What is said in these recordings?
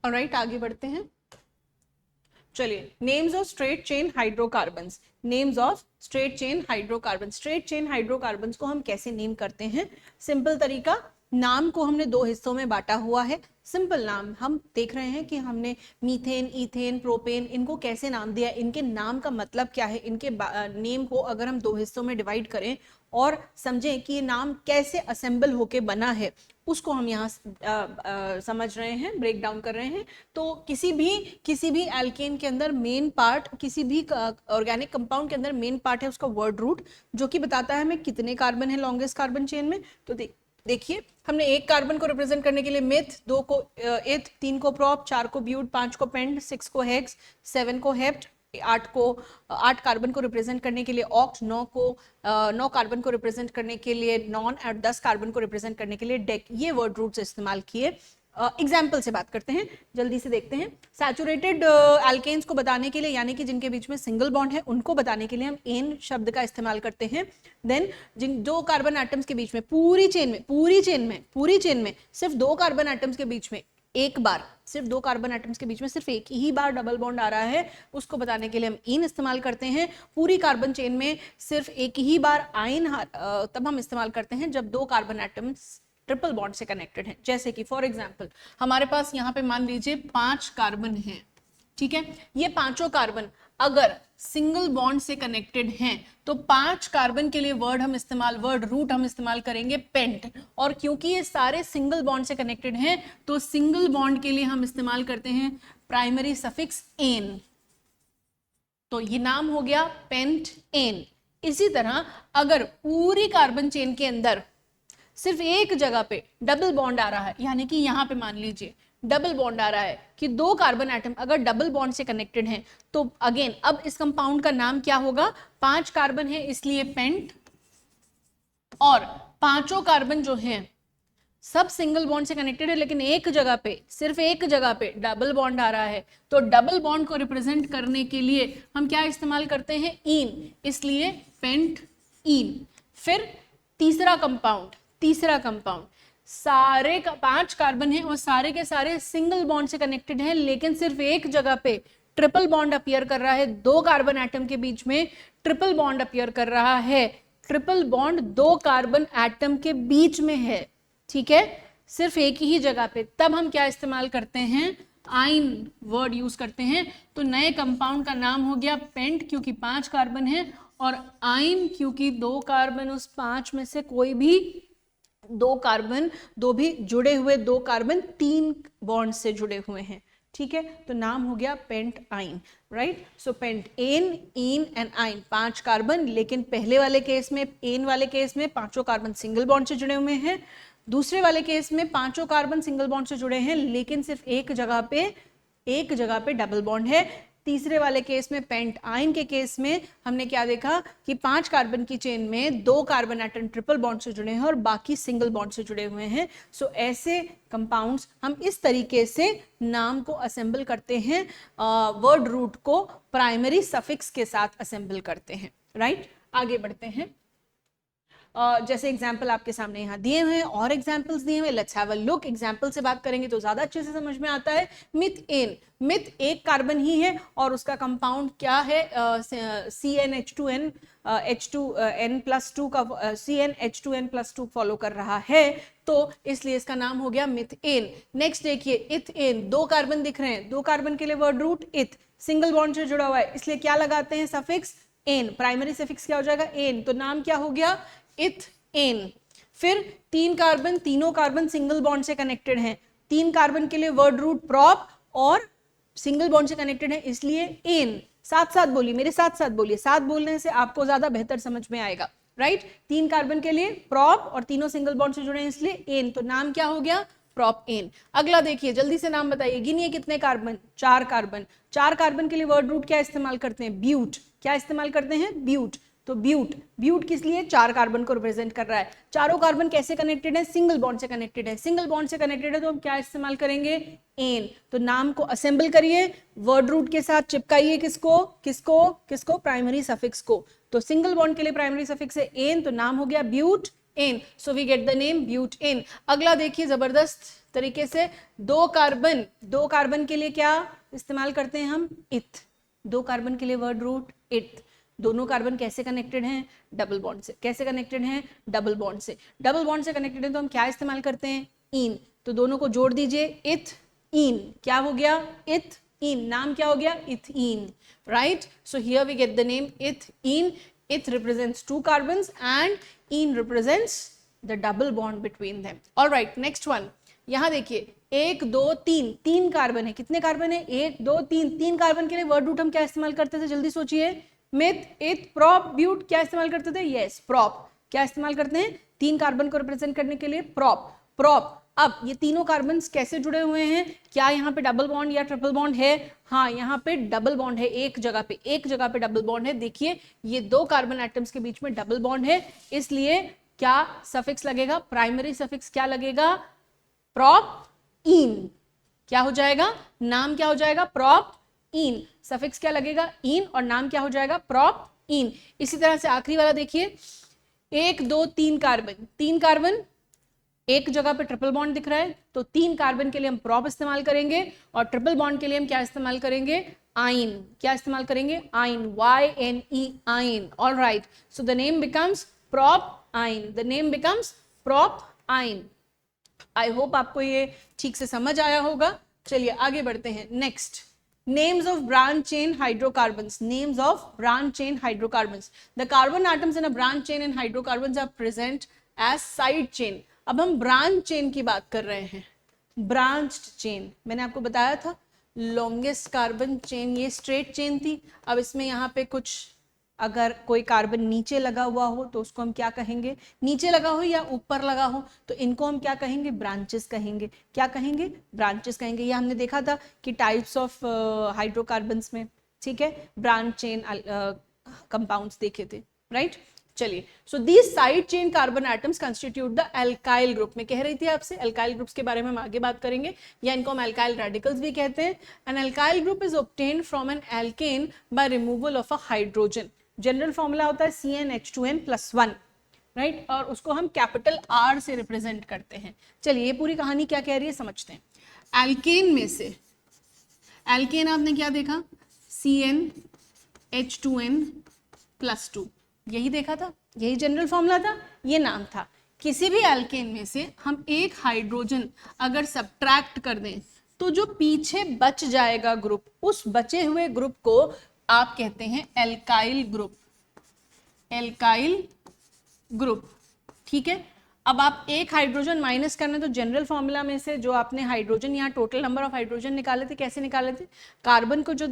Alright, आगे बढ़ते हैं। चलिए, names of straight chain hydrocarbons. Names of straight chain hydrocarbon. Straight chain hydrocarbons को हम कैसे नेम करते हैं? सिंपल तरीका, नाम को हमने दो हिस्सों में बांटा हुआ है। सिंपल नाम, हम देख रहे हैं कि हमने मीथेन, इथेन, प्रोपेन, इनको कैसे नाम दिया, इनके नाम का मतलब क्या है, इनके नेम को अगर हम दो हिस्सों में डिवाइड करें और समझें कि ये नाम कैसे असेंबल होके बना है, उसको हम यहाँ समझ रहे हैं, ब्रेक डाउन कर रहे हैं। तो किसी भी एल्केन के अंदर मेन पार्ट, किसी भी ऑर्गेनिक कंपाउंड के अंदर मेन पार्ट है उसका वर्ड रूट, जो कि बताता है हमें कितने कार्बन है लॉन्गेस्ट कार्बन चेन में। तो देखिए, हमने एक कार्बन को रिप्रेजेंट करने के लिए मिथ, दो को इथ, तीन को प्रोप, चार को ब्यूट, पांच को पेंट, सिक्स को हेक्स, सेवन को हेप्ट, आठ कार्बन को रिप्रेजेंट करने के लिए ऑक्ट, नौ कार्बन को रिप्रेजेंट करने के लिए नॉन, और 10 कार्बन को रिप्रेजेंट करने के लिए डेक। ये वर्ड रूट्स इस्तेमाल किए। एग्जाम्पल से बात करते हैं, जल्दी से देखते हैं। सैचुरेटेड एल्केन्स को बताने के लिए, यानी कि जिनके बीच में सिंगल बॉन्ड है, उनको बताने के लिए हम एन शब्द का इस्तेमाल करते हैं। देन जिन दो कार्बन एटम्स के बीच में पूरी चेन में सिर्फ दो कार्बन एटम्स के बीच में एक बार, सिर्फ दो कार्बन एटम्स के बीच में सिर्फ एक ही बार डबल बॉन्ड आ रहा है, उसको बताने के लिए हम इन इस्तेमाल करते हैं। पूरी कार्बन चेन में सिर्फ एक ही बार आइन तब हम इस्तेमाल करते हैं जब दो कार्बन एटम्स ट्रिपल बॉन्ड से कनेक्टेड हैं। जैसे कि फॉर एग्जांपल हमारे पास यहाँ पे मान लीजिए 5 कार्बन हैं, ठीक है। ये पांचों कार्बन अगर सिंगल बॉन्ड से कनेक्टेड हैं तो 5 कार्बन के लिए वर्ड रूट हम इस्तेमाल करेंगे पेंट। और क्योंकि ये सारे सिंगल बॉन्ड से कनेक्टेड हैं तो सिंगल बॉन्ड के लिए हम इस्तेमाल करते हैं प्राइमरी सफिक्स एन। तो ये नाम हो गया पेंट एन। इसी तरह अगर पूरी कार्बन चेन के अंदर सिर्फ एक जगह पे डबल बॉन्ड आ रहा है, यानी कि यहां पे मान लीजिए डबल बॉन्ड आ रहा है कि दो कार्बन एटम अगर डबल बॉन्ड से कनेक्टेड हैं, तो अगेन अब इस कंपाउंड का नाम क्या होगा? 5 कार्बन है इसलिए पेंट, और पांचों कार्बन जो हैं सब सिंगल बॉन्ड से कनेक्टेड है, लेकिन एक जगह पे, सिर्फ एक जगह पे डबल बॉन्ड आ रहा है। तो डबल बॉन्ड को रिप्रेजेंट करने के लिए हम क्या इस्तेमाल करते हैं? इन, इसलिए पेंट इन। फिर तीसरा कंपाउंड सारे 5 कार्बन है और सारे के सारे सिंगल बॉन्ड से कनेक्टेड हैं, लेकिन सिर्फ एक जगह पे ट्रिपल बॉन्ड अपीयर कर रहा है। दो कार्बन एटम के बीच में ट्रिपल बॉन्ड अपीयर कर रहा है। ट्रिपल बॉन्ड दो कार्बन एटम के बीच में है, ठीक है, सिर्फ एक ही जगह पे। तब हम क्या इस्तेमाल करते हैं? आइन वर्ड यूज करते हैं। तो नए कंपाउंड का नाम हो गया पेंट, क्योंकि 5 कार्बन है, और आइन क्योंकि दो कार्बन उस 5 में से कोई भी दो भी जुड़े हुए दो कार्बन 3 बॉन्ड से जुड़े हुए हैं, ठीक है। तो नाम हो गया pentyne, right. So pentane, ene and yne, 5 carbon, लेकिन पहले वाले केस में, एन वाले केस में पांचों कार्बन सिंगल बॉन्ड से जुड़े हुए हैं। दूसरे वाले केस में पांचों कार्बन सिंगल बॉन्ड से जुड़े हैं, लेकिन सिर्फ एक जगह पे डबल बॉन्ड है। तीसरे वाले केस में, पेंट आइन के केस में, हमने क्या देखा कि 5 कार्बन की चेन में दो कार्बन एटम ट्रिपल बॉन्ड से जुड़े हैं और बाकी सिंगल बॉन्ड से जुड़े हुए हैं। सो ऐसे कंपाउंड्स हम इस तरीके से नाम को असेंबल करते हैं, वर्ड रूट को प्राइमरी सफिक्स के साथ असेंबल करते हैं, राइट। आगे बढ़ते हैं। जैसे एग्जाम्पल आपके सामने यहाँ दिए हुए हैं, और एग्जाम्पल्स दिए हुए, let's have a look. Example से बात करेंगे तो ज्यादा अच्छे से समझ में आता है। मिथ एन, मिथ एक कार्बन ही है और उसका कंपाउंड क्या है? CnH2n, H2n+2 का CnH2n+2 फॉलो कर रहा है, तो इसलिए इसका नाम हो गया मिथ एन। नेक्स्ट देखिए इथ एन, दो कार्बन दिख रहे हैं, दो कार्बन के लिए वर्ड रूट इथ, सिंगल बॉन्ड से जुड़ा हुआ है, इसलिए क्या लगाते हैं? Suffix ane. प्राइमरी सफिक्स क्या हो जाएगा? एन। तो नाम क्या हो गया? इथ एन। फिर 3 कार्बन, तीनों कार्बन सिंगल बॉन्ड से कनेक्टेड हैं, 3 कार्बन के लिए वर्ड रूट प्रॉप और सिंगल बॉन्ड से कनेक्टेड है, इसलिए एन। साथ साथ बोलिए, मेरे साथ साथ बोलिए, साथ बोलने से आपको ज्यादा बेहतर समझ में आएगा, राइट। 3 कार्बन के लिए प्रॉप और तीनों सिंगल बॉन्ड से जुड़े हैं, इसलिए एन। तो नाम क्या हो गया? Propane. अगला देखिए, जल्दी से नाम बताइए, गिनिए कितने कार्बन? 4 कार्बन। 4 कार्बन के लिए वर्ड रूट क्या इस्तेमाल करते हैं? ब्यूट। क्या इस्तेमाल करते हैं? ब्यूट। तो ब्यूट, ब्यूट किस लिए? 4 कार्बन को रिप्रेजेंट कर रहा है। चारों कार्बन कैसे कनेक्टेड है? सिंगल बॉन्ड से कनेक्टेड है। सिंगल बॉन्ड से कनेक्टेड है तो हम क्या इस्तेमाल करेंगे? एन। तो नाम को असेंबल करिए, वर्ड रूट के साथ चिपकाइए, किसको किसको किसको? प्राइमरी सफिक्स को। तो सिंगल बॉन्ड के लिए प्राइमरी सफिक्स है एन, तो नाम हो गया butane, so we get the name butane. अगला देखिए जबरदस्त तरीके से, दो कार्बन के लिए क्या इस्तेमाल करते हैं हम, इथ। दो कार्बन के लिए वर्ड रूट इथ। दोनों कार्बन कैसे कनेक्टेड हैं, डबल बॉन्ड से। कैसे कनेक्टेड हैं, डबल बॉन्ड से। डबल बॉन्ड से कनेक्टेड है तो हम क्या इस्तेमाल करते हैं, इन। तो दोनों को जोड़ दीजिए, इथ इन, क्या हो गया, इथ इन। नाम क्या हो गया, ethene, right. So here we get the name ethene. Eth represents two carbons and en represents the double bond between them. Alright, next one, यहां देखिए 1 2 3, 3 कार्बन है। कितने कार्बन है, 1 2 3। 3 कार्बन के लिए वर्ड रूट हम क्या इस्तेमाल करते थे, जल्दी सोचिए, मिथ, इथ, प्रोप, ब्यूट। क्या इस्तेमाल करते थे, यस, प्रोप। क्या इस्तेमाल करते हैं, 3 कार्बन को रिप्रेजेंट करने के लिए प्रोप, प्रोप। अब ये तीनों कार्बन्स कैसे जुड़े हुए हैं, क्या यहाँ पे डबल बॉन्ड या ट्रिपल बॉन्ड है, हाँ यहाँ पे डबल बॉन्ड है, एक जगह पे डबल बॉन्ड है। देखिए ये दो कार्बन एटम्स के बीच में डबल बॉन्ड है, इसलिए क्या सफिक्स लगेगा, प्राइमरी सफिक्स क्या लगेगा, प्रोप इन। क्या हो जाएगा, नाम क्या हो जाएगा, प्रोप इन। सफिक्स क्या लगेगा, इन, और नाम क्या हो जाएगा, प्रोप इन। इसी तरह से आखिरी वाला देखिए, 1 2 3 कार्बन, 3 कार्बन, एक जगह पे ट्रिपल बॉन्ड दिख रहा है, तो 3 कार्बन के लिए हम प्रोप इस्तेमाल करेंगे, और ट्रिपल बॉन्ड के लिए हम क्या इस्तेमाल करेंगे, आइन। क्या इस्तेमाल करेंगे, आइन, YNE, आइन। Alright, so the name becomes prop आइन, द नेम बिकम्स प्रोप आइन। आई होप आपको ये ठीक से समझ आया होगा। चलिए आगे बढ़ते हैं। Next, names of branch chain hydrocarbons, names of branch chain hydrocarbons, the carbon atoms in a branch chain in hydrocarbons are present as side chain। अब हम ब्रांच चेन की बात कर रहे हैं, ब्रांच्ड चेन। मैंने आपको बताया था लॉन्गेस्ट कार्बन चेन ये स्ट्रेट चेन थी। अब इसमें यहाँ पे कुछ अगर कोई कार्बन नीचे लगा हुआ हो तो उसको हम क्या कहेंगे, नीचे लगा हो या ऊपर लगा हो तो इनको हम क्या कहेंगे, ब्रांचेस कहेंगे। क्या कहेंगे, ब्रांचेस कहेंगे। ये हमने देखा था कि टाइप्स ऑफ हाइड्रोकार्बन्स में, ठीक है, ब्रांच चेन कंपाउंड्स देखे थे, राइट। चलिए, so these side chain carbon atoms constitute the alkyl group. में कह रही थी आपसे एल्काइल ग्रुप्स के बारे में हम आगे बात करेंगे, या इनको हम एल्काइल रेडिकल्स भी कहते हैं। An alkyl group is obtained from an alkane by removal of a hydrogen. General formula होता है CnH2n+1, राइट, और उसको हम कैपिटल R से रिप्रेजेंट करते हैं। चलिए ये पूरी कहानी क्या कह रही है समझते हैं। एल्केन में से, एल्केन आपने क्या देखा, CnH2n+2, यही देखा था, यही जनरल फॉर्मूला था, ये नाम था। किसी भी एल्केन में से हम एक हाइड्रोजन अगर सब्ट्रैक्ट कर दें तो जो पीछे बच जाएगा ग्रुप, उस बचे हुए ग्रुप को आप कहते हैं एल्काइल ग्रुप, एल्काइल ग्रुप, ठीक है। अब आप एक हाइड्रोजन माइनस करना, तो जनरल फॉर्मूला में से जो आपने हाइड्रोजन, यहाँ टोटल नंबर ऑफ हाइड्रोजन निकाले थे, कैसे निकाले थे, कार्बन को जो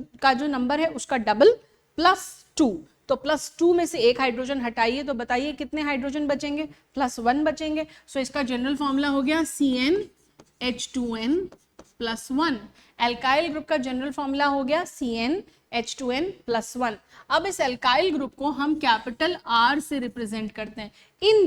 नंबर है उसका डबल +2, तो +2 में से एक हाइड्रोजन हटाइए तो बताइए कितने हाइड्रोजन बचेंगे, +1 बचेंगे। सो इसका जनरल फॉर्मूला हो गया CnH2n+1। एल्काइल ग्रुप का जनरल फॉर्मूला हो गया CnH2n+1। अब इस एल्काइल ग्रुप को हम कैपिटल R से रिप्रेजेंट करते हैं। इन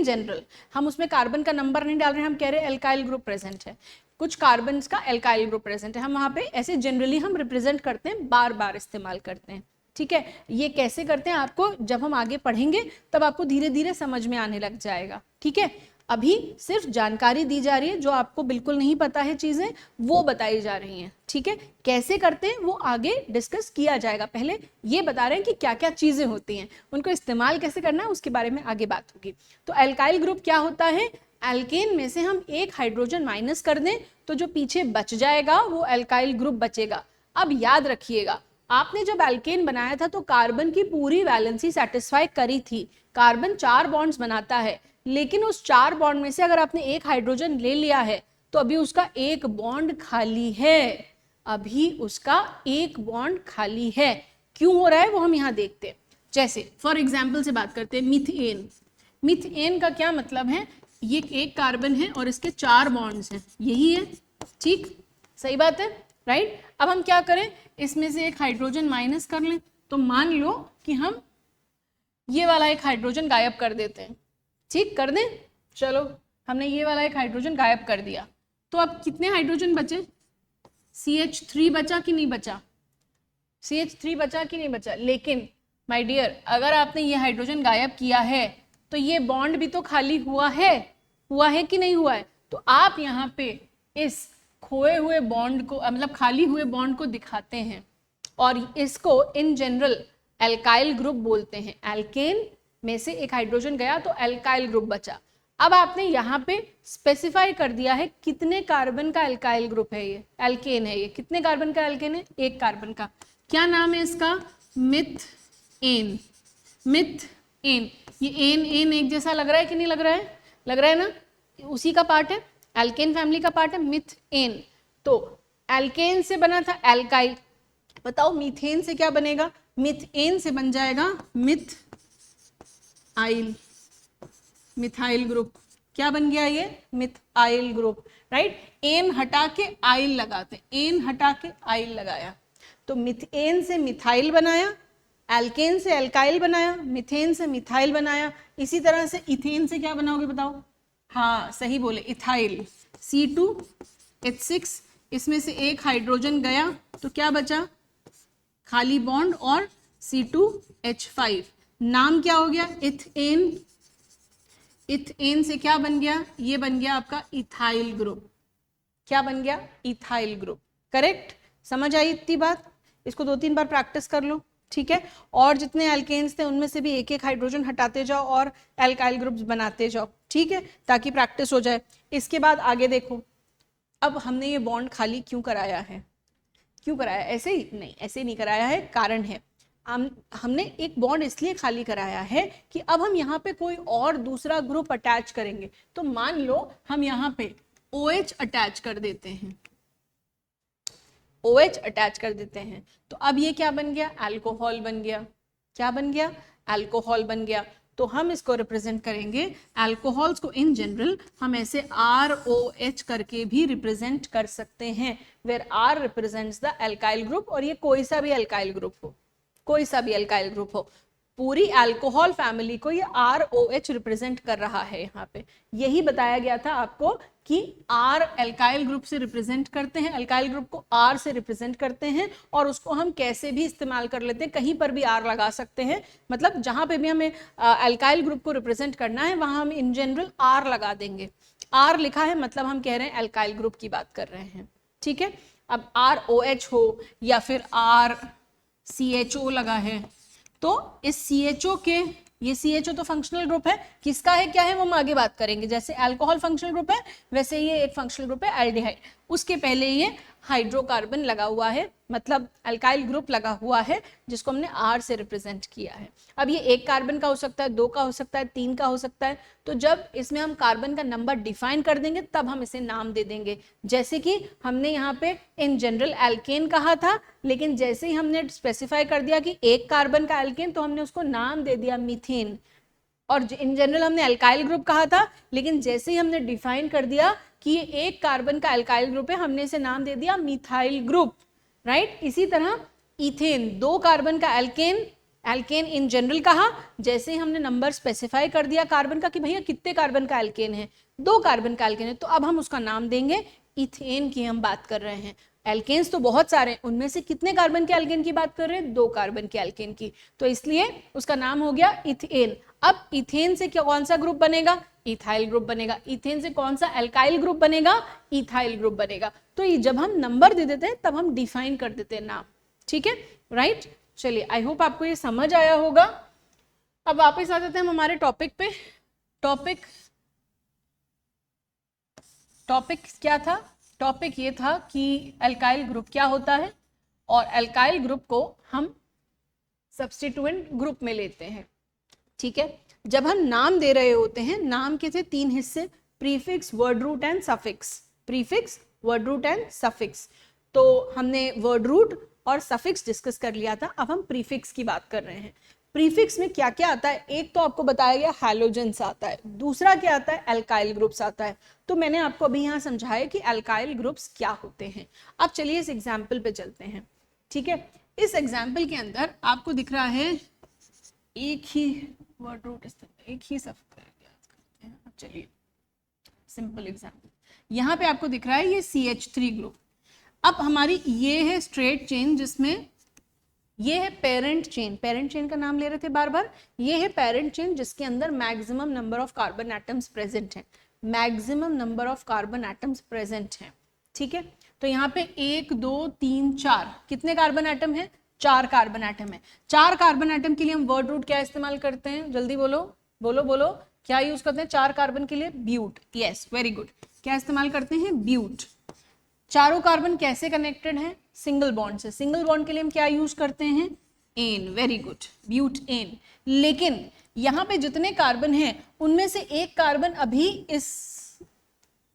जनरल हम उसमें कार्बन का नंबर नहीं डाल रहे हैं, हम कह रहे हैं एल्काइल ग्रुप प्रेजेंट है, कुछ कार्बन्स का एल्काइल ग्रुप प्रेजेंट है, हम वहां पे ऐसे जनरली हम रिप्रेजेंट करते हैं, बार बार इस्तेमाल करते हैं, ठीक है। ये कैसे करते हैं आपको जब हम आगे पढ़ेंगे तब आपको धीरे धीरे समझ में आने लग जाएगा, ठीक है। अभी सिर्फ जानकारी दी जा रही है, जो आपको बिल्कुल नहीं पता है चीजें वो बताई जा रही हैं, ठीक है। कैसे करते हैं वो आगे डिस्कस किया जाएगा, पहले ये बता रहे हैं कि क्या क्या चीजें होती हैं, उनको इस्तेमाल कैसे करना है उसके बारे में आगे बात होगी। तो एल्काइल ग्रुप क्या होता है, एल्केन में से हम एक हाइड्रोजन माइनस कर दें तो जो पीछे बच जाएगा वो एल्काइल ग्रुप बचेगा। अब याद रखिएगा, आपने जब एल्केन बनाया था तो कार्बन की पूरी वैलेंसी सेटिस्फाई करी थी। कार्बन 4 बॉन्ड्स बनाता है, लेकिन उस 4 बॉन्ड में से अगर आपने एक हाइड्रोजन ले लिया है तो अभी उसका एक बॉन्ड खाली है, अभी उसका एक बॉन्ड खाली है। क्यों हो रहा है वो हम यहाँ देखते हैं। जैसे फॉर एग्जाम्पल से बात करते हैं, मीथेन। मीथेन का क्या मतलब है, ये एक कार्बन है और इसके 4 बॉन्ड्स हैं, यही है, ठीक, सही बात है, राइट। अब हम क्या करें, इसमें से एक हाइड्रोजन माइनस कर लें, तो मान लो कि हम ये वाला एक हाइड्रोजन गायब कर देते हैं, ठीक, कर दें, चलो हमने ये वाला एक हाइड्रोजन गायब कर दिया, तो अब कितने हाइड्रोजन बचे, CH3 बचा कि नहीं बचा, CH3 बचा कि नहीं बचा। लेकिन माय डियर, अगर आपने ये हाइड्रोजन गायब किया है तो ये बॉन्ड भी तो खाली हुआ है कि नहीं हुआ है? तो आप यहाँ पे इस खोए हुए बॉन्ड को मतलब खाली हुए बॉन्ड को दिखाते हैं और इसको इन जनरल एल्काइल ग्रुप बोलते हैं। एल्केन में से एक हाइड्रोजन गया तो एल्काइल ग्रुप बचा। अब आपने यहाँ पे स्पेसिफाई कर दिया है कितने कार्बन का एल्काइल ग्रुप है, ये एल्केन है, ये कितने कार्बन का एल्केन है? 1 कार्बन का। क्या नाम है इसका? मिथेन। मिथेन, ये एन एक जैसा लग रहा है कि नहीं लग रहा है? लग रहा है ना, उसी का पार्ट है, एल्केन फैमिली का पार्ट है मिथेन। तो एल्केन से बना था एल्काइल, बताओ मीथेन से क्या बनेगा? मिथेन से बन जाएगा मिथाइल, मिथाइल ग्रुप। क्या बन गया ये? Methyl group, right. एन हटा के आइल लगाते, एन हटा के आइल लगाया तो मिथेन से मिथाइल बनाया, एल्केन से एल्काइल बनाया, मिथेन से मिथाइल बनाया। इसी तरह से इथेन से क्या बनाओगे बताओ? हाँ सही बोले, इथाइल। C2H6, इसमें से एक हाइड्रोजन गया तो क्या बचा? खाली बॉन्ड और C2H5। नाम क्या हो गया? इथेन। इथेन से क्या बन गया? ये बन गया आपका इथाइल ग्रुप। क्या बन गया? Ethyl group. करेक्ट? समझ आई इतनी बात? इसको 2-3 बार प्रैक्टिस कर लो, ठीक है। और जितने एल्केन्स थे उनमें से भी एक एक हाइड्रोजन हटाते जाओ और एल्काइल ग्रुप्स बनाते जाओ, ठीक है, ताकि प्रैक्टिस हो जाए। इसके बाद आगे देखो, अब हमने ये बॉन्ड खाली क्यों कराया है? क्यों कराया? ऐसे ही नहीं, ऐसे नहीं कराया है, कारण है। हमने एक बॉन्ड इसलिए खाली कराया है कि अब हम यहाँ पे कोई और दूसरा ग्रुप अटैच करेंगे। तो मान लो हम यहाँ पे OH अटैच कर देते हैं, OH अटैच कर देते हैं, तो अब ये क्या बन गया? अल्कोहल बन गया। क्या बन गया? अल्कोहल बन गया। तो हम इसको रिप्रेजेंट करेंगे, अल्कोहल्स को इन जनरल हम ऐसे ROH करके भी रिप्रेजेंट कर सकते हैं, where R represents the alkyl group. और ये कोई सा भी एल्काइल ग्रुप हो, कोई सा भी एल्काइल ग्रुप हो, पूरी अल्कोहल फैमिली को ये ROH रिप्रेजेंट कर रहा है। यहाँ पे यही बताया गया था आपको कि R एल्काइल ग्रुप से रिप्रेजेंट करते हैं, एल्काइल ग्रुप को R से रिप्रेजेंट करते हैं, और उसको हम कैसे भी इस्तेमाल कर लेते हैं, कहीं पर भी R लगा सकते हैं। मतलब जहां पे भी हमें एल्काइल ग्रुप को रिप्रेजेंट करना है वहां हम इन जनरल R लगा देंगे। R लिखा है मतलब हम कह रहे हैं एल्काइल ग्रुप की बात कर रहे हैं, ठीक है। अब ROH हो या फिर RCHO लगा है, तो इस CHO के, ये CHO तो फंक्शनल ग्रुप है, किसका है क्या है वो हम आगे बात करेंगे। जैसे अल्कोहल फंक्शनल ग्रुप है वैसे ये एक फंक्शनल ग्रुप है एल्डिहाइड, उसके पहले ये हाइड्रोकार्बन लगा हुआ है, मतलब अल्काइल ग्रुप लगा हुआ है जिसको हमने R से रिप्रेजेंट किया है। अब ये 1 कार्बन का हो सकता है, 2 का हो सकता है, 3 का हो सकता है। तो जब इसमें हम कार्बन का नंबर डिफाइन कर देंगे तब हम इसे नाम दे देंगे। जैसे कि हमने यहाँ पे इन जनरल एल्केन कहा था, लेकिन जैसे ही हमने स्पेसिफाई कर दिया कि 1 कार्बन का एल्केन तो हमने उसको नाम दे दिया मीथेन। और इन जनरल हमने एल्काइल ग्रुप कहा था, लेकिन जैसे ही हमने डिफाइन कर दिया कि ये 1 कार्बन का एल्काइल ग्रुप है, हमने इसे नाम दे दिया मिथाइल ग्रुप, राइट। इसी तरह इथेन 2 कार्बन का एल्केन, एल्केन इन जनरल कहा, जैसे ही हमने नंबर स्पेसिफाई कर दिया कार्बन का कि भैया कितने कार्बन का एल्केन है, 2 कार्बन का एल्केन है, तो अब हम उसका नाम देंगे इथेन की हम बात कर रहे हैं। एल्केन्स तो बहुत सारे हैं, उनमें से कितने कार्बन के एल्केन की बात कर रहे हैं? 2 कार्बन के एल्केन की, तो इसलिए उसका नाम हो गया इथेन। अब इथेन से क्या कौन सा ग्रुप बनेगा? इथाइल ग्रुप बनेगा। इथेन से कौन सा एल्काइल ग्रुप बनेगा? इथाइल ग्रुप बनेगा। तो ये जब हम नंबर दे देते हैं तब हम डिफाइन कर देते हैं नाम, ठीक है, राइट। चलिए, आई होप आपको ये समझ आया होगा। अब वापस आ जाते हैं हम हमारे टॉपिक पे। टॉपिक क्या था? टॉपिक ये था कि एल्काइल ग्रुप क्या होता है, और एल्काइल ग्रुप को हम सब्स्टिट्यूएंट ग्रुप में लेते हैं, ठीक है। जब हम नाम दे रहे होते हैं, नाम के थे 3 हिस्से, prefix, word root and suffix. Prefix, word root and suffix. तो हमने वर्ड रूट और सफिक्स डिस्कस कर लिया था, अब हम प्रीफिक्स की बात कर रहे हैं। प्रीफिक्स में क्या क्या आता है? एक तो आपको बताया गया हैलोजेंस आता है, दूसरा क्या आता है? एल्काइल ग्रुप्स आता है। तो मैंने आपको अभी यहाँ समझाया कि एल्काइल ग्रुप्स क्या होते हैं। अब चलिए इस एग्जाम्पल पे चलते हैं, ठीक है। इस एग्जाम्पल के अंदर आपको दिख रहा है एक ही वर्ड रूट, एक ही सफिक्स। चलिए सिंपल एग्जाम्पल, यहाँ पे आपको दिख रहा है ये CH3 ग्रुप। अब हमारी ये है स्ट्रेट चेन जिसमें ये है पेरेंट चेन का नाम ले रहे थे बार बार। ये है पेरेंट चेन जिसके अंदर maximum number of carbon atoms present हैं, maximum number of carbon atoms present हैं। ठीक है, तो यहाँ पे 1 2 3 4 कितने कार्बन एटम है? 4 कार्बन एटम है। 4 कार्बन एटम के लिए हम वर्ड रूट क्या इस्तेमाल करते हैं? जल्दी बोलो बोलो बोलो, क्या यूज करते हैं 4 कार्बन के लिए? ब्यूट। Yes, very good. क्या इस्तेमाल करते हैं? ब्यूट। चारों कार्बन कैसे कनेक्टेड हैं? सिंगल बॉन्ड से। सिंगल बॉन्ड के लिए हम क्या यूज करते हैं? Ane. Very good, butane. लेकिन यहाँ पे जितने कार्बन हैं उनमें से एक कार्बन अभी इस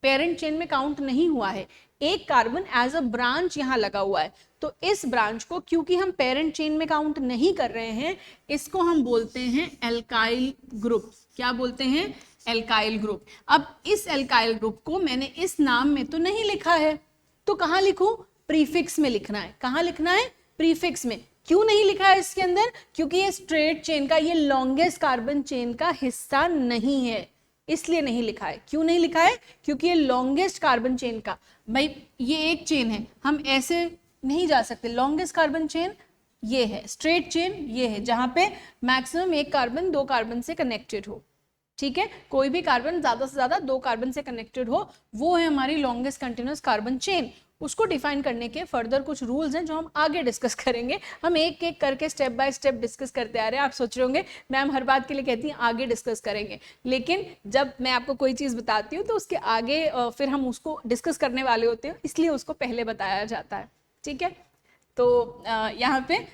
पेरेंट चेन में काउंट नहीं हुआ है, एक कार्बन एज अ ब्रांच यहाँ लगा हुआ है। तो इस ब्रांच को क्योंकि हम पेरेंट चेन में काउंट नहीं कर रहे हैं, इसको हम बोलते हैं एल्काइल ग्रुप। क्या बोलते हैं? Alkyl group. अब इस एल्काइल ग्रुप को मैंने इस नाम में तो नहीं लिखा है, तो कहाँ लिखूं? प्रीफिक्स में लिखना है। कहाँ लिखना है? प्रीफिक्स में। क्यों नहीं लिखा है इसके अंदर? क्योंकि ये स्ट्रेट चेन का, ये लॉन्गेस्ट कार्बन चेन का हिस्सा नहीं है, इसलिए नहीं लिखा है। क्यों नहीं लिखा है? क्योंकि ये लॉन्गेस्ट कार्बन चेन का, भाई ये एक चेन है, हम ऐसे नहीं जा सकते। लॉन्गेस्ट कार्बन चेन ये है, स्ट्रेट चेन ये है, जहां पे मैक्सिमम एक कार्बन 2 कार्बन से कनेक्टेड हो। ठीक है, कोई भी कार्बन ज्यादा से ज्यादा 2 कार्बन से कनेक्टेड हो, वो है हमारी लॉन्गेस्ट कंटिन्यूअस कार्बन चेन। उसको डिफाइन करने के फर्दर कुछ रूल्स हैं जो हम आगे डिस्कस करेंगे। हम एक एक करके स्टेप बाय स्टेप डिस्कस करते आ रहे हैं। आप सोच रहे होंगे मैम हर बात के लिए कहती हैं आगे डिस्कस करेंगे, लेकिन जब मैं आपको कोई चीज़ बताती हूँ तो उसके आगे फिर हम उसको डिस्कस करने वाले होते हैं, इसलिए उसको पहले बताया जाता है। ठीक है, तो यहाँ पे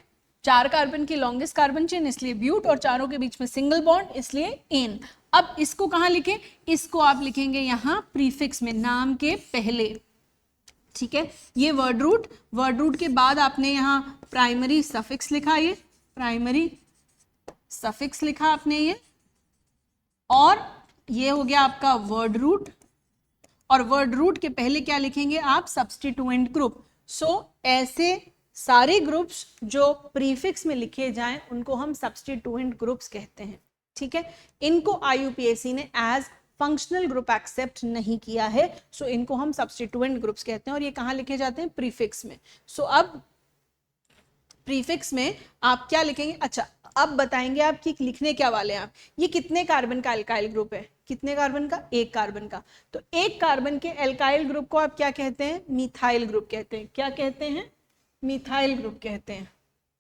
4 कार्बन की लॉन्गेस्ट कार्बन चेन इसलिए ब्यूट, और चारों के बीच में सिंगल बॉन्ड इसलिए एन। अब इसको कहाँ लिखें? इसको आप लिखेंगे यहाँ प्रीफिक्स में, नाम के पहले। ठीक है, ये वर्ड रूट के बाद आपने यहाँ प्राइमरी सफिक्स लिखा, ये प्राइमरी सफिक्स लिखा आपने ये, और ये हो गया आपका वर्ड रूट, और वर्ड रूट के पहले क्या लिखेंगे आप? Substituent group. सो ऐसे सारे ग्रुप्स जो प्रीफिक्स में लिखे जाएं उनको हम सब्स्टिट्यूएंट ग्रुप्स कहते हैं। ठीक है, इनको IUPAC ने एज फंक्शनल ग्रुप एक्सेप्ट नहीं किया है, सो इनको हम सब्स्टिट्यूएंट ग्रुप्स कहते हैं, और ये कहाँ लिखे जाते हैं? प्रीफिक्स में। सो अब प्रीफिक्स में आप क्या लिखेंगे? अच्छा, अब बताएंगे आप कि लिखने क्या वाले हैं आप। ये कितने कार्बन का एल्काइल ग्रुप है? कितने कार्बन का? 1 कार्बन का। तो 1 कार्बन के एल्काइल ग्रुप को आप क्या कहते हैं? मिथाइल ग्रुप कहते हैं। क्या कहते हैं? मिथाइल ग्रुप कहते हैं।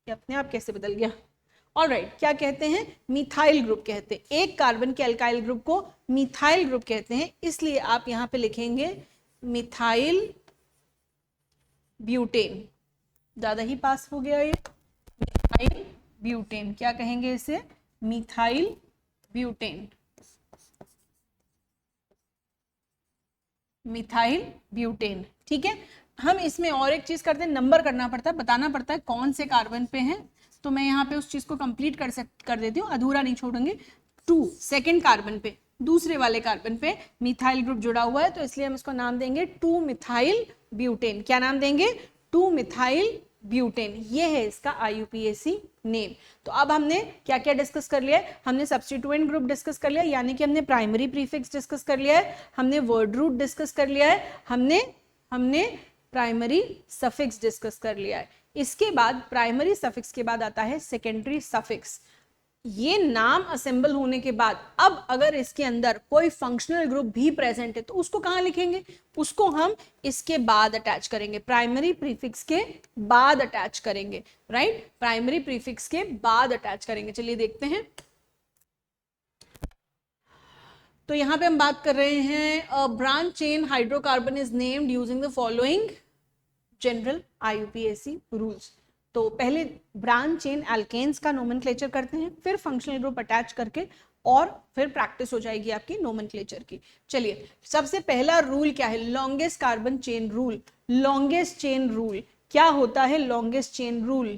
ये अपने आप कैसे बदल गया? ऑलराइट, क्या कहते हैं? मिथाइल ग्रुप कहते हैं। 1 कार्बन के एल्काइल ग्रुप को मिथाइल ग्रुप कहते हैं, इसलिए आप यहां पे लिखेंगे मिथाइल ब्यूटेन। ज्यादा ही पास हो गया ये, मिथाइल ब्यूटेन। क्या कहेंगे इसे? Methyl butane. Methyl butane. ठीक है, हम इसमें और एक चीज करते हैं, नंबर करना पड़ता है, बताना पड़ता है कौन से कार्बन पे हैं, तो मैं यहाँ पे उस चीज को कंप्लीट कर देती हूँ, अधूरा नहीं छोड़ूंगी। 2 सेकेंड कार्बन पे, दूसरे वाले कार्बन पे मिथाइल ग्रुप जुड़ा हुआ है, तो इसलिए हम इसको नाम देंगे 2 मिथाइल ब्यूटेन। क्या नाम देंगे? 2 मिथाइल ब्यूटेन। ये है इसका IUPAC नेम। तो अब हमने क्या क्या डिस्कस कर लिया है? हमने सब्स्टिट्यूएंट ग्रुप डिस्कस कर लिया, यानी कि हमने प्राइमरी प्रीफिक्स डिस्कस कर लिया है, हमने वर्ड रूट डिस्कस कर लिया है, हमने प्राइमरी सफिक्स डिस्कस कर लिया है। इसके बाद प्राइमरी सफिक्स के बाद आता है सेकेंडरी सफिक्स। ये नाम असेंबल होने के बाद अब अगर इसके अंदर कोई फंक्शनल ग्रुप भी प्रेजेंट है तो उसको कहाँ लिखेंगे? उसको हम इसके बाद अटैच करेंगे, प्राइमरी प्रीफिक्स के बाद अटैच करेंगे। राइट, प्राइमरी प्रीफिक्स के बाद अटैच करेंगे। चलिए देखते हैं। तो यहाँ पे हम बात कर रहे हैं branch chain hydrocarbon is named using the following general IUPAC rules. तो पहले ब्रांच चेन एल्केन्स का नोमेनक्लेचर करते हैं, फिर फंक्शनल ग्रुप अटैच करके, और फिर प्रैक्टिस हो जाएगी आपकी नोमेनक्लेचर की। चलिए, सबसे पहला रूल क्या है? Longest carbon chain rule. Longest chain rule क्या होता है? Longest chain rule.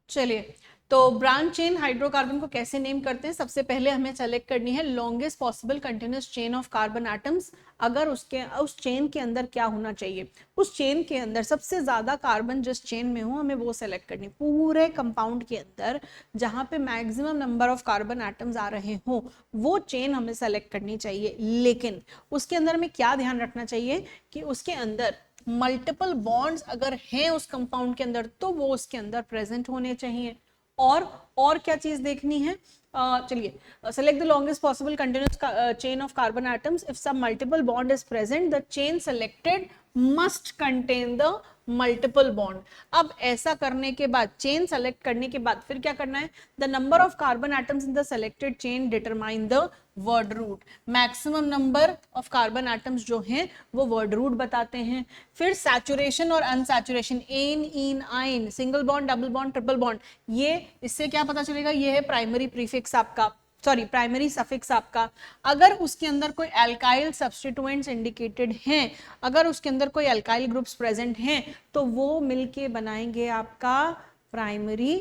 चलिए, तो ब्रांच चेन हाइड्रोकार्बन को कैसे नेम करते हैं? सबसे पहले हमें सेलेक्ट करनी है longest possible continuous chain of carbon atoms. अगर उस चेन के अंदर क्या होना चाहिए? उस चेन के अंदर सबसे ज्यादा कार्बन जिस चेन में हो, हमें वो सेलेक्ट करनी। पूरे कंपाउंड के अंदर जहां पे maximum number of carbon atoms आ रहे हो, वो चेन हमें सेलेक्ट करनी चाहिए। लेकिन उसके अंदर हमें क्या ध्यान रखना चाहिए कि उसके अंदर मल्टीपल बॉन्ड्स अगर हैं उस कंपाउंड के अंदर तो वो उसके अंदर प्रेजेंट होने चाहिए। और क्या चीज देखनी है, चलिए select the longest possible continuous chain of carbon atoms. If some multiple bond is present, the chain selected must contain the multiple bond. अब ऐसा करने के बाद, चेन सेलेक्ट करने के बाद फिर क्या करना है, the number of carbon atoms in the selected chain determine the word root. Maximum number of carbon atoms जो हैं वो वर्ड रूट बताते हैं। फिर सैचुरेशन और अनसैचुरेशन, एन, इन, आइन, single bond, double bond, triple bond, ये इससे क्या पता चलेगा, ये है प्राइमरी प्रीफिक्स आपका, सॉरी प्राइमरी सफिक्स आपका। अगर उसके अंदर कोई एल्काइल सब्स्टिट्यूएंट्स इंडिकेटेड हैं, अगर उसके अंदर कोई एल्काइल ग्रुप्स प्रेजेंट हैं तो वो मिलके बनाएंगे आपका प्राइमरी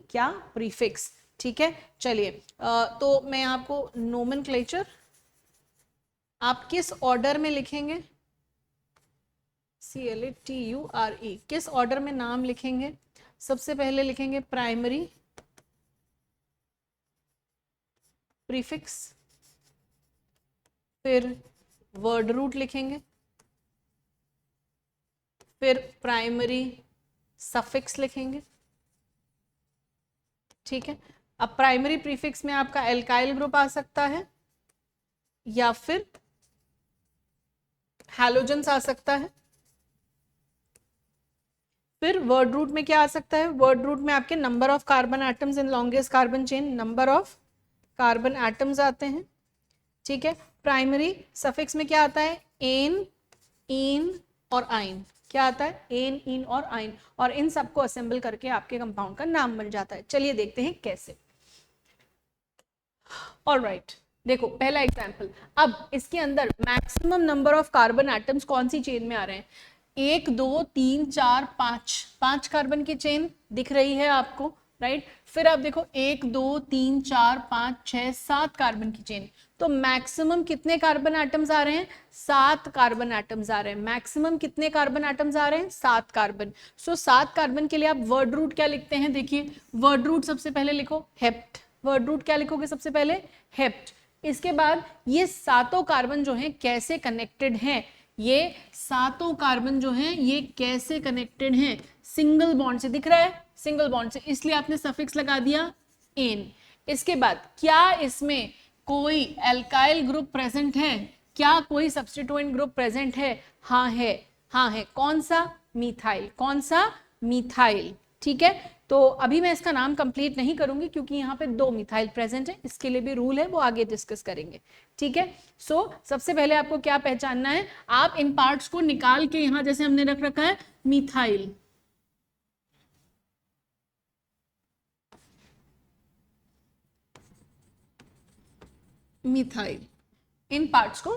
क्या प्रीफिक्स। ठीक है, चलिए तो मैं आपको नोमेनक्लेचर आप किस ऑर्डर में लिखेंगे, CLATURE, किस ऑर्डर में नाम लिखेंगे, सबसे पहले लिखेंगे प्राइमरी प्रीफिक्स, फिर वर्ड रूट लिखेंगे, फिर प्राइमरी सफिक्स लिखेंगे। ठीक है, अब प्राइमरी प्रीफिक्स में आपका एल्काइल ग्रुप आ सकता है या फिर हैलोजेंस आ सकता है। फिर वर्ड रूट में क्या आ सकता है, वर्ड रूट में आपके number of carbon atoms in longest carbon chain, number of carbon atoms आते हैं। ठीक है, प्राइमरी सफिक्स में क्या आता है, एन, इन और आइन, क्या आता है, एन, इन और आइन, और इन सबको असेंबल करके आपके कंपाउंड का नाम बन जाता है। चलिए देखते हैं कैसे। ऑलराइट, देखो पहला एग्जांपल, अब इसके अंदर maximum number of carbon atoms कौन सी चेन में आ रहे हैं, 1 2 3 4 5 कार्बन की चेन दिख रही है आपको, राइट। फिर आप देखो 1 2 3 4 5 6 7 कार्बन की चेन, तो मैक्सिमम कितने कार्बन एटम्स आ रहे हैं, 7 कार्बन एटम्स आ रहे हैं। मैक्सिमम कितने कार्बन एटम्स आ रहे हैं, 7 कार्बन। सो 7 कार्बन के लिए आप वर्ड रूट क्या लिखते हैं, देखिए वर्ड रूट सबसे पहले लिखो हेप्ट, वर्ड रूट क्या लिखोगे सबसे पहले, हेप्ट। इसके बाद ये सातों कार्बन जो हैं कैसे कनेक्टेड हैं, ये सातों कार्बन जो हैं ये कैसे कनेक्टेड हैं, सिंगल बॉन्ड से, दिख रहा है सिंगल बॉन्ड से, इसलिए आपने सफिक्स लगा दिया एन। इसके बाद क्या इसमें कोई एल्काइल ग्रुप प्रेजेंट है, क्या कोई सब्स्टिट्यूएंट ग्रुप प्रेजेंट है, हाँ है, हाँ है, कौन सा, मिथाइल, कौन सा, मिथाइल। ठीक है, तो अभी मैं इसका नाम कंप्लीट नहीं करूंगी क्योंकि यहाँ पे 2 मिथाइल प्रेजेंट है, इसके लिए भी रूल है, वो आगे डिस्कस करेंगे। ठीक है, सो सबसे पहले आपको क्या पहचानना है, आप इन पार्ट्स को निकाल के यहां जैसे हमने रख रखा है मिथाइल, मिथाइल, इन पार्ट्स को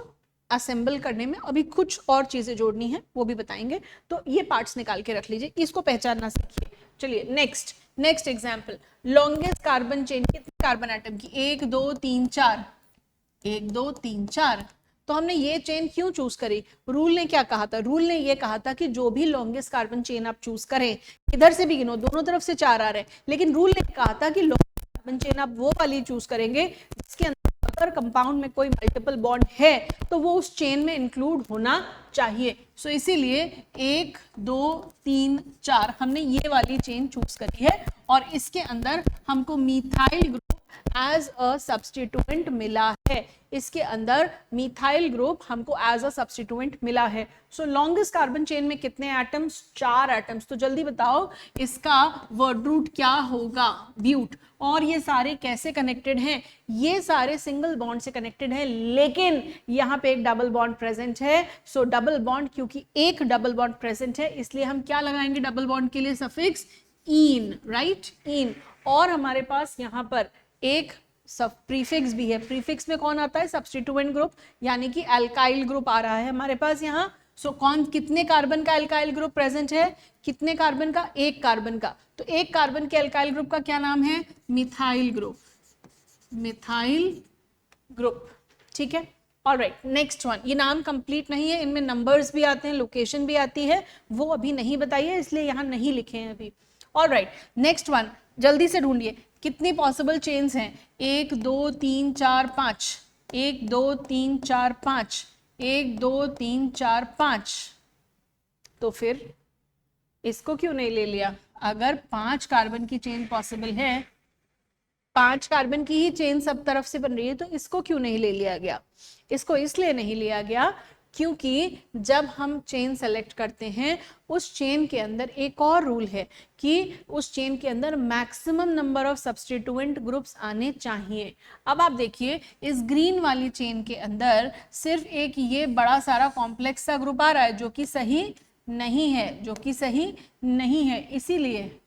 असेंबल करने में अभी कुछ और चीजें जोड़नी है वो भी बताएंगे, तो ये पार्ट्स निकाल के रख लीजिए, इसको पहचानना सीखिए। चलिए next example, longest carbon chain कितने कार्बन एटम की, 1 2 3 4, 1 2 3 4। तो हमने ये चेन क्यों चूज करी, रूल ने क्या कहा था, रूल ने ये कहा था कि जो भी लॉन्गेस्ट कार्बन चेन आप चूज करें, इधर से भी गिनो, दोनों तरफ से 4 आ रहे हैं, लेकिन रूल ने कहा था कि लॉन्गेस्ट कार्बन चेन आप वो वाली चूज करेंगे जिसके अंदर अगर कंपाउंड में कोई मल्टीपल बॉन्ड है तो वो उस चेन में इंक्लूड होना चाहिए। सो इसीलिए 1 2 3 4 हमने ये वाली चेन चूज करी है, और इसके अंदर हमको methyl group as a substituent मिला है, इसके अंदर मिथाइल ग्रुप हमको एज अ सब्स्टिट्यूएंट मिला है। सो लॉन्गेस्ट कार्बन चेन में कितने एटम्स, 4 एटम्स। तो जल्दी बताओ इसका वर्ड रूट क्या होगा, ब्यूट। और ये सारे कैसे कनेक्टेड हैं, ये सारे सिंगल बॉन्ड से कनेक्टेड हैं, लेकिन यहाँ पे एक डबल बॉन्ड प्रेजेंट है। सो डबल बॉन्ड, क्योंकि एक डबल बॉन्ड प्रेजेंट है इसलिए हम क्या लगाएंगे डबल बॉन्ड के लिए, सफिक्स इन, राइट, इन। और हमारे पास यहाँ पर एक सब प्रीफिक्स भी है, प्रीफिक्स में कौन आता है, सब्स्टिट्यूएंट ग्रुप, यानी कि अल्काइल ग्रुप आ रहा है हमारे पास यहाँ। सो कौन, कितने कार्बन का अल्काइल ग्रुप प्रेजेंट है, कितने कार्बन का, 1 कार्बन का। तो 1 कार्बन के अल्काइल ग्रुप का क्या नाम है, मिथाइल ग्रुप, मिथाइल ग्रुप। ठीक है, ऑलराइट, नेक्स्ट वन, ये नाम कंप्लीट नहीं है, इनमें नंबर्स भी आते हैं, लोकेशन भी आती है, वो अभी नहीं बताइए इसलिए यहाँ नहीं लिखे हैं अभी। ऑलराइट, नेक्स्ट वन, जल्दी से ढूंढिए कितनी पॉसिबल चेन्स हैं, 1 2 3 4 5, 1 2 3 4 5, 1 2 3 4 5, तो फिर इसको क्यों नहीं ले लिया? अगर 5 कार्बन की चेन पॉसिबल है, 5 कार्बन की ही चेन सब तरफ से बन रही है, तो इसको क्यों नहीं ले लिया गया? इसको इसलिए नहीं लिया गया क्योंकि जब हम चेन सेलेक्ट करते हैं उस चेन के अंदर एक और रूल है कि उस चेन के अंदर maximum number of substituent groups आने चाहिए। अब आप देखिए इस ग्रीन वाली चेन के अंदर सिर्फ एक ये बड़ा सारा कॉम्प्लेक्स सा ग्रुप आ रहा है जो कि सही नहीं है, जो कि सही नहीं है। इसीलिए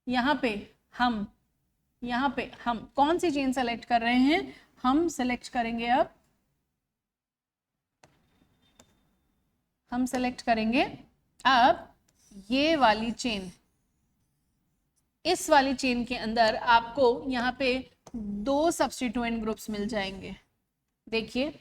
यहाँ पे हम कौन सी चेन सेलेक्ट कर रहे हैं? हम सेलेक्ट करेंगे, अब हम सेलेक्ट करेंगे अब ये वाली चेन। इस वाली चेन के अंदर आपको यहाँ पे 2 सब्स्टिट्यूएंट ग्रुप्स मिल जाएंगे। देखिए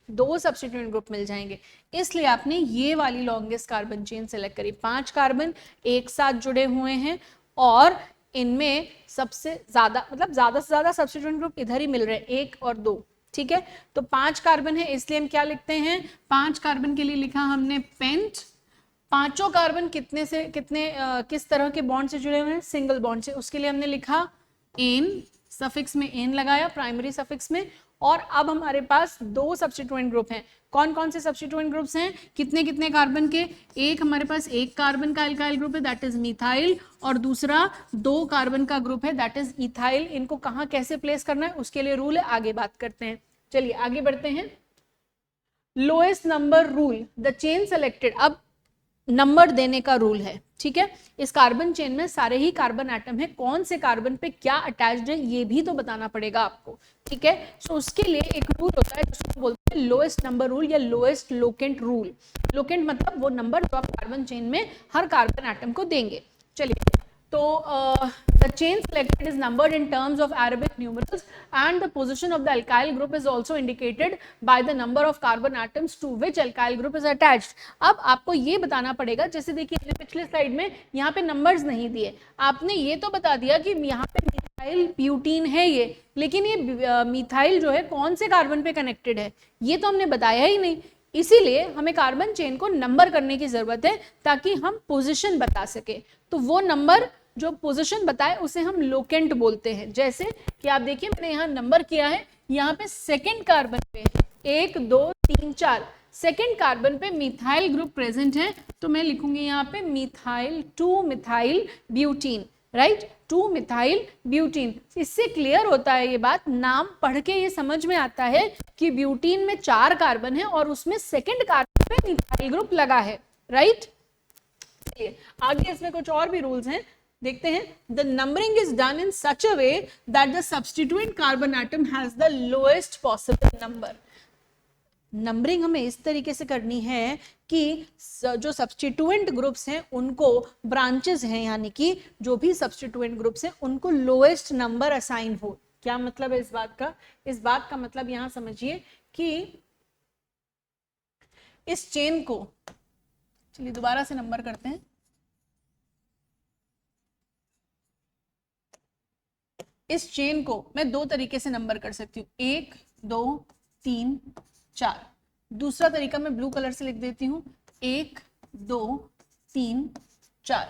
2 सब्स्टिट्यूएंट ग्रुप मिल जाएंगे, इसलिए आपने ये वाली लॉन्गेस्ट कार्बन चेन सेलेक्ट करी। 5 कार्बन एक साथ जुड़े हुए हैं और इनमें सबसे ज्यादा मतलब ज्यादा से ज्यादा सब्स्टिट्यूएंट ग्रुप इधर ही मिल रहे हैं, 1 और 2। ठीक है, तो 5 कार्बन है, इसलिए हम क्या लिखते हैं? 5 कार्बन के लिए लिखा हमने पेंट। पांचों कार्बन कितने से कितने किस तरह के बॉन्ड से जुड़े हुए हैं? सिंगल बॉन्ड से। उसके लिए हमने लिखा एन, सफिक्स में एन लगाया प्राइमरी सफिक्स में। और अब हमारे पास 2 सब्स्टिट्यूएंट ग्रुप हैं। कौन कौन से सब्स्टिट्यूएंट ग्रुप्स हैं? कितने कितने कार्बन के? एक हमारे पास 1 कार्बन का एल्काइल ग्रुप है, दैट इज मिथाइल, और दूसरा 2 कार्बन का ग्रुप है, दैट इज इथाइल। इनको कहाँ कैसे प्लेस करना है उसके लिए रूल है, आगे बात करते हैं। चलिए आगे बढ़ते हैं। Lowest number rule, the chain selected. अब नंबर देने का रूल है, ठीक है। इस कार्बन चेन में सारे ही कार्बन एटम है, कौन से कार्बन पे क्या अटैच्ड है ये भी तो बताना पड़ेगा आपको, ठीक है। सो उसके लिए एक रूल होता है जिसको बोलते हैं लोएस्ट नंबर रूल या लोएस्ट लोकेंट रूल। लोकेंट मतलब वो नंबर जो आप कार्बन चेन में हर कार्बन एटम को देंगे। चलिए, तो the chain selected is numbered in terms of Arabic numerals and the position of the alkyl group is also indicated by the number of carbon atoms to which alkyl group is attached। अब आपको ये बताना पड़ेगा, जैसे देखिए पिछले slide में यहाँ पे नंबर्स नहीं दिए, आपने ये तो बता दिया कि यहाँ पे मिथाइल ब्यूटीन है ये, लेकिन ये मिथाइल जो है कौन से कार्बन पे कनेक्टेड है ये तो हमने बताया ही नहीं। इसीलिए हमें कार्बन चेन को नंबर करने की जरूरत है ताकि हम पोजीशन बता सके। तो वो नंबर जो पोजीशन बताए उसे हम लोकेंट बोलते हैं। जैसे कि आप देखिए मैंने यहाँ नंबर किया है, यहाँ पे सेकेंड कार्बन पे 1 2 3 4 सेकेंड कार्बन पे मिथाइल ग्रुप प्रेजेंट है, तो मैं लिखूंगी यहाँ पे methyl 2 methyl butene, right, 2 methyl butene. इससे क्लियर होता है ये बात, नाम पढ़ के ये समझ में आता है कि ब्यूटीन में 4 कार्बन है और उसमें सेकेंड कार्बन पे मिथाइल ग्रुप लगा है, राइट। आगे इसमें कुछ और भी रूल्स हैं, देखते हैं। The numbering is done in such a way that the substituent carbon atom has the lowest possible number. Numbering हमें इस तरीके से करनी है कि जो सब्स्टिट्यूएंट ग्रुप्स हैं उनको ब्रांचेस हैं, यानी कि जो भी सब्स्टिट्यूएंट ग्रुप्स हैं उनको लोएस्ट नंबर असाइन हो। क्या मतलब है इस बात का? इस बात का मतलब यहां समझिए कि इस चेन को, चलिए दोबारा से नंबर करते हैं। इस चेन को मैं 2 तरीके से नंबर कर सकती हूँ, 1 2 3 4। दूसरा तरीका मैं ब्लू कलर से लिख देती हूँ 1 2 3 4,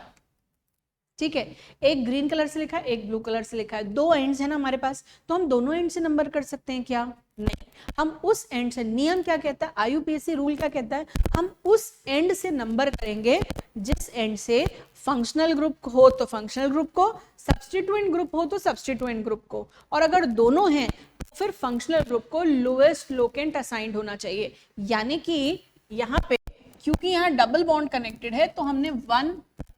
ठीक है। एक ग्रीन कलर से लिखा है, एक ब्लू कलर से लिखा है, 2 एंड्स है ना हमारे पास, तो हम दोनों एंड से नंबर कर सकते हैं क्या? नहीं, हम उस एंड से, नियम क्या कहता है, आईयूपीएसी रूल क्या कहता है, हम उस एंड से नंबर करेंगे जिस एंड से फंक्शनल ग्रुप हो तो फंक्शनल ग्रुप को, सब्स्टिट्यूएंट ग्रुप हो तो सब्स्टिट्यूएंट ग्रुप को, और अगर दोनों हैं तो फिर फंक्शनल ग्रुप को लोएस्ट लोकेंट असाइंड होना चाहिए। यानी कि यहाँ पे क्योंकि यहाँ डबल बॉन्ड कनेक्टेड है तो हमने 1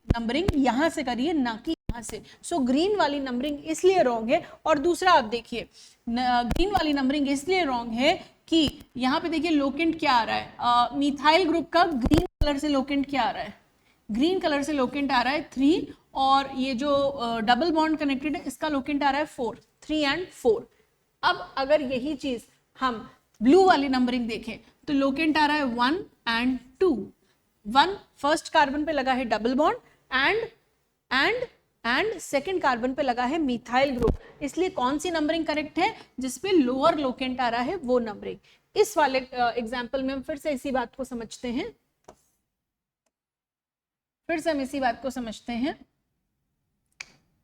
नंबरिंग यहाँ से करी है, ना कि यहाँ से। सो ग्रीन वाली नंबरिंग इसलिए रॉन्ग है। और दूसरा आप देखिए, ग्रीन वाली नंबरिंग इसलिए रॉन्ग है कि यहाँ पे देखिए लोकेंट क्या आ रहा है, मिथाइल ग्रुप का ग्रीन कलर से लोकेंट क्या आ रहा है, ग्रीन कलर से लोकेंट आ रहा है 3, और ये जो डबल बॉन्ड कनेक्टेड है इसका लोकेंट आ रहा है 4, 3 and 4। अब अगर यही चीज हम ब्लू वाली नंबरिंग देखें तो लोकेंट आ रहा है 1 and 2। 1 फर्स्ट कार्बन पे लगा है double bond and second carbon पे लगा है मिथाइल ग्रुप, इसलिए कौन सी नंबरिंग करेक्ट है? जिसपे लोअर लोकेंट आ रहा है वो नंबरिंग। इस वाले एग्जाम्पल में हम फिर से इसी बात को समझते हैं,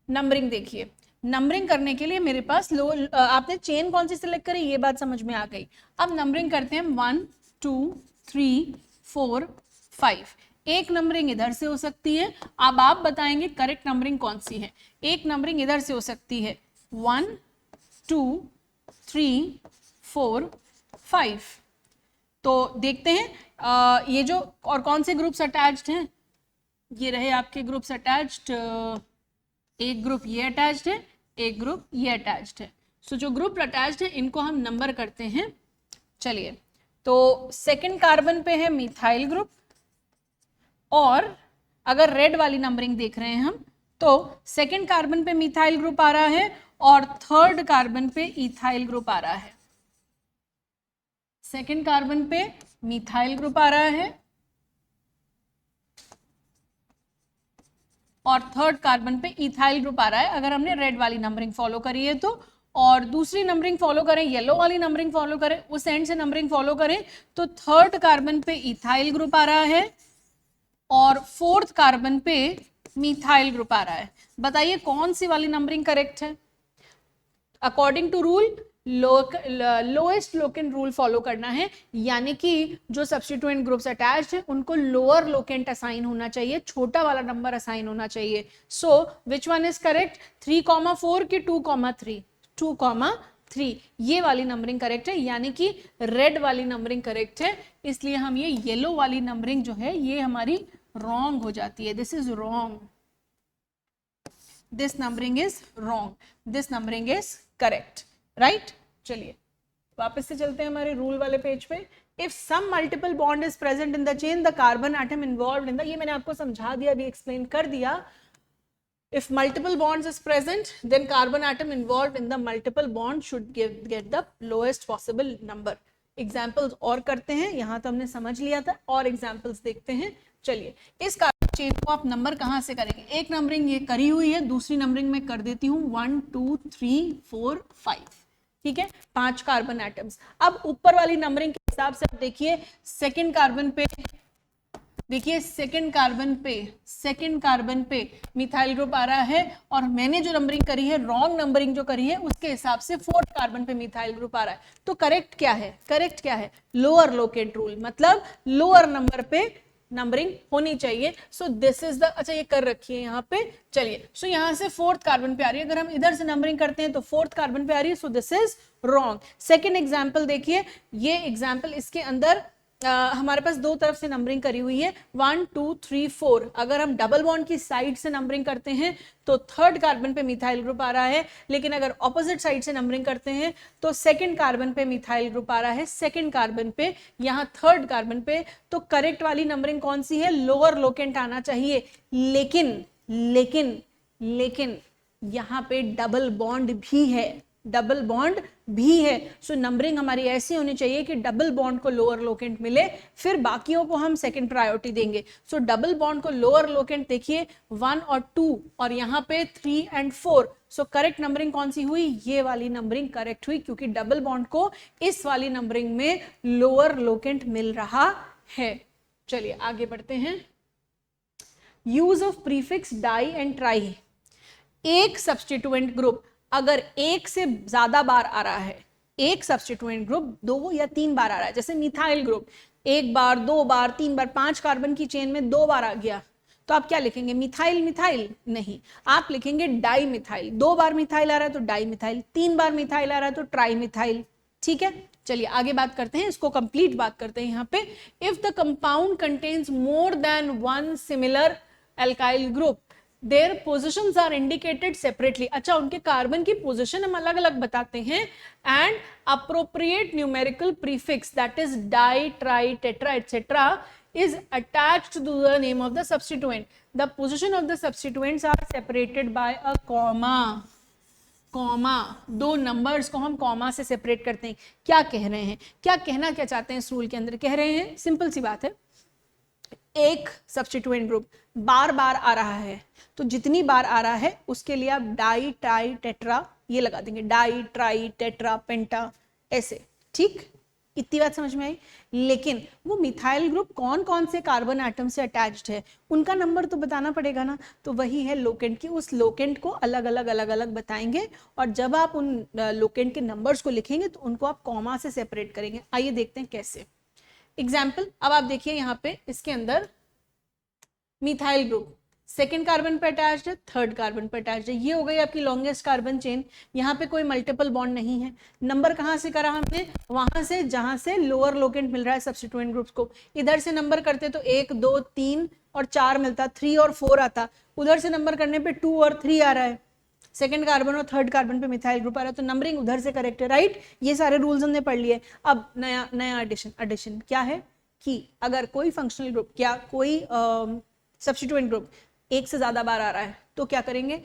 नंबरिंग देखिए, नंबरिंग करने के लिए मेरे पास आपने चेन कौन सी सिलेक्ट करी ये बात समझ में आ गई। अब नंबरिंग करते हैं 1 2 3 4 5। एक नंबरिंग इधर से हो सकती है, अब आप बताएंगे करेक्ट नंबरिंग कौन सी है। एक नंबरिंग इधर से हो सकती है 1 2 3 4 5। तो देखते हैं ये जो और कौन से ग्रुप्स अटैच्ड हैं, ये रहे आपके ग्रुप्स अटैच्ड, एक ग्रुप ये अटैच्ड है, एक ग्रुप ये अटैच्ड है। सो जो ग्रुप अटैच्ड है इनको हम नंबर करते हैं। चलिए, तो सेकंड कार्बन पे है मिथाइल ग्रुप, और अगर रेड वाली नंबरिंग देख रहे हैं हम तो सेकंड कार्बन पे मिथाइल ग्रुप आ रहा है और थर्ड कार्बन पे इथाइल ग्रुप आ रहा है। सेकंड कार्बन पे मिथाइल ग्रुप आ रहा है और थर्ड कार्बन पे इथाइल ग्रुप आ रहा है, अगर हमने रेड वाली नंबरिंग फॉलो करी है तो। और दूसरी नंबरिंग फॉलो करें, येलो वाली नंबरिंग फॉलो करें, उस एंड से नंबरिंग फॉलो करें तो थर्ड कार्बन पे इथाइल ग्रुप आ रहा है और फोर्थ कार्बन पे मिथाइल ग्रुप आ रहा है। बताइए कौन सी वाली नंबरिंग करेक्ट है? According to rule lowest locant rule follow करना है, यानी कि जो सब्स्टिट्यूएंट ग्रुप्स अटैच्ड है उनको लोअर लोकेंट असाइन होना चाहिए, छोटा वाला नंबर असाइन होना चाहिए। सो विच वन इज करेक्ट? 3,4 की 2,3? 2,3 ये वाली नंबरिंग करेक्ट है, यानी कि रेड वाली नंबरिंग करेक्ट है। इसलिए हम ये येलो वाली नंबरिंग जो है ये हमारी रॉन्ग हो जाती है। This is wrong, this numbering is wrong, this numbering is correct, right. चलिए वापस से चलते हैं हमारे रूल वाले पेज पे। If some multiple bond is present in the chain, the carbon atom involved in the, ये मैंने आपको समझा दिया, अभी एक्सप्लेन कर दिया। If multiple bonds is present, then carbon atom involved in the multiple bond should get the lowest possible number. Examples और करते हैं, यहाँ तो हमने समझ लिया था, और examples देखते हैं। चलिए, इस कार्बन चेन को आप नंबर कहाँ से करेंगे? एक नंबरिंग ये करी हुई है, दूसरी नंबरिंग में कर देती हूँ 1 2 3 4 5, ठीक है, 5 कार्बन एटम्स। अब ऊपर वाली नंबरिंग के हिसाब से आप देखिए, सेकेंड कार्बन पे देखिए, सेकंड कार्बन पे मिथाइल ग्रुप आ रहा है, और मैंने जो नंबरिंग करी है, रॉन्ग नंबरिंग जो करी है, उसके हिसाब से फोर्थ कार्बन पे मिथाइल ग्रुप आ रहा है। तो करेक्ट क्या है? करेक्ट क्या है? लोअर लोकेट रूल, मतलब लोअर नंबर पे नंबरिंग होनी चाहिए। सो दिस इज द, अच्छा ये कर रखी है यहाँ पे। चलिए, सो यहाँ से फोर्थ कार्बन पे आ रही है, अगर हम इधर से नंबरिंग करते हैं तो फोर्थ कार्बन पे आ रही है, so this is wrong. Second example देखिए, ये एग्जाम्पल, इसके अंदर हमारे पास दो तरफ से नंबरिंग करी हुई है 1 2 3 4। अगर हम डबल बॉन्ड की साइड से नंबरिंग करते हैं तो थर्ड कार्बन पे मिथाइल ग्रुप आ रहा है, लेकिन अगर ऑपोजिट साइड से नंबरिंग करते हैं तो सेकंड कार्बन पे मिथाइल ग्रुप आ रहा है, सेकंड कार्बन पे, यहाँ थर्ड कार्बन पे। तो करेक्ट वाली नंबरिंग कौन सी है? लोअर लोकेंट आना चाहिए, लेकिन लेकिन लेकिन यहाँ पे डबल बॉन्ड भी है, डबल बॉन्ड भी है। सो नंबरिंग हमारी ऐसी होनी चाहिए कि डबल बॉन्ड को लोअर लोकेंट मिले, फिर बाकियों को हम सेकंड प्रायोरिटी देंगे। सो डबल बॉन्ड को लोअर लोकेंट देखिए 1 और 2, और यहाँ पे 3 एंड 4। सो करेक्ट नंबरिंग कौन सी हुई? ये वाली नंबरिंग करेक्ट हुई, क्योंकि डबल बॉन्ड को इस वाली नंबरिंग में लोअर लोकेंट मिल रहा है। चलिए आगे बढ़ते हैं। Use of prefix di and tri. एक सब्स्टिट्यूएंट ग्रुप अगर एक से ज्यादा बार आ रहा है, एक सब्स्टिट्यूएंट ग्रुप 2 या 3 बार आ रहा है, जैसे मिथाइल ग्रुप 1 बार 2 बार 3 बार, 5 कार्बन की चेन में 2 बार आ गया, तो आप क्या लिखेंगे? Methyl methyl? नहीं, आप लिखेंगे डाई मिथाइल। 2 बार मिथाइल आ रहा है तो डाई मिथाइल, 3 बार मिथाइल आ रहा है तो ट्राई मिथाइल, ठीक है। चलिए आगे बात करते हैं, इसको कंप्लीट बात करते हैं यहाँ पे। If the compound contains more than 1 similar alkyl group, their positions are indicated separately. अच्छा, उनके कार्बन की पोजिशन हम अलग अलग बताते हैं, and appropriate numerical prefix that is di tri tetra etcetera is attached to the name of the substituent. The position of the substituents are separated by a comma. Comma, दो numbers को हम comma से separate करते हैं। क्या कह रहे हैं, क्या कहना क्या चाहते हैं इस रूल के अंदर? कह रहे हैं सिंपल सी बात है, एक सब्स्टिट्यूएंट ग्रुप बार बार आ रहा है, तो जितनी बार आ रहा है उसके लिए आप डाई ट्राई टेट्रा ये लगा देंगे, डाई ट्राई टेट्रा पेंटा, ऐसे, ठीक। इतनी बात समझ में आई। लेकिन वो मिथाइल ग्रुप कौन कौन से कार्बन एटम से अटैच्ड है उनका नंबर तो बताना पड़ेगा ना, तो वही है लोकेंट की, उस लोकेंट को अलग अलग बताएंगे और जब आप उन लोकेंट के नंबर्स को लिखेंगे तो उनको आप कॉमा से सेपरेट करेंगे। आइए देखते हैं कैसे। एग्जाम्पल, अब आप देखिए यहाँ पे इसके अंदर मिथाइल ग्रुप सेकेंड कार्बन पे अटैच्ड है, थर्ड कार्बन पे अटैच्ड है, ये हो गई आपकी लॉन्गेस्ट कार्बन चेन। यहाँ पे कोई मल्टीपल बॉन्ड नहीं है। नंबर कहाँ से करा हमने, वहां से जहां से लोअर लोकेंट मिल रहा है सब्स्टिट्यूएंट ग्रुप्स को। इधर से नंबर करते तो 1 2 3 और 4 मिलता, 3 और 4 आता। उधर से नंबर करने पे 2 और 3 आ रहा है, सेकेंड कार्बन और थर्ड कार्बन पे मिथाइल ग्रुप आ रहा है, तो नंबरिंग उधर से करेक्ट है, राइट। ये सारे रूल्स हमने पढ़ लिए। अब नया नया एडिशन क्या है कि अगर कोई फंक्शनल ग्रुप या कोई सब्स्टिट्यूएंट ग्रुप एक से ज्यादा बार आ रहा है तो क्या करेंगे,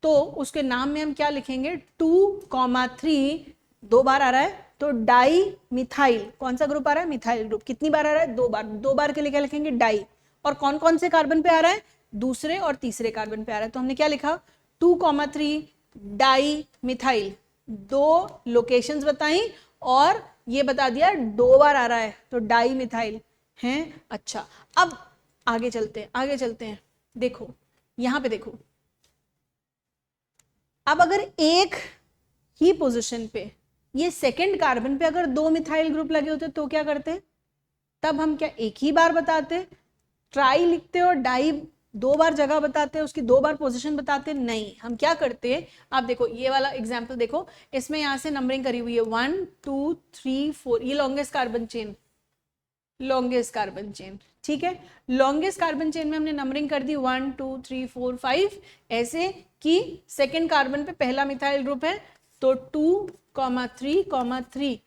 तो उसके नाम में हम क्या लिखेंगे, 2,3 दो बार आ रहा है तो डाई मिथाइल। कौन सा ग्रुप आ रहा है, मिथाइल ग्रुप। कितनी बार आ रहा है, 2 बार। 2 बार के लिए क्या लिखेंगे, डाई। और कौन कौन से कार्बन पे आ रहा है, दूसरे और तीसरे कार्बन पे आ रहा है, तो हमने क्या लिखा, 2,3 डाई मिथाइल। 2 लोकेशंस बताई और ये बता दिया 2 बार आ रहा है तो डाई मिथाइल है। अच्छा, अब आगे चलते हैं। देखो यहां पे देखो, अब अगर एक ही पोजीशन पे ये सेकंड कार्बन पे अगर 2 मिथाइल ग्रुप लगे होते तो क्या करते, तब हम क्या एक ही बार बताते, ट्राई लिखते और डाई 2 बार जगह बताते, उसकी 2 बार पोजीशन बताते, नहीं। हम क्या करते, आप देखो ये वाला एग्जांपल देखो, इसमें यहां से नंबरिंग करी हुई है 1 2 3 4, ये लॉन्गेस्ट कार्बन चेन, ठीक है। लॉन्गेस्ट कार्बन चेन में हमने नंबरिंग कर दी 1 2 3 4 5, ऐसे कि सेकेंड कार्बन पे पहला मिथाइल ग्रुप है तो 2,3,3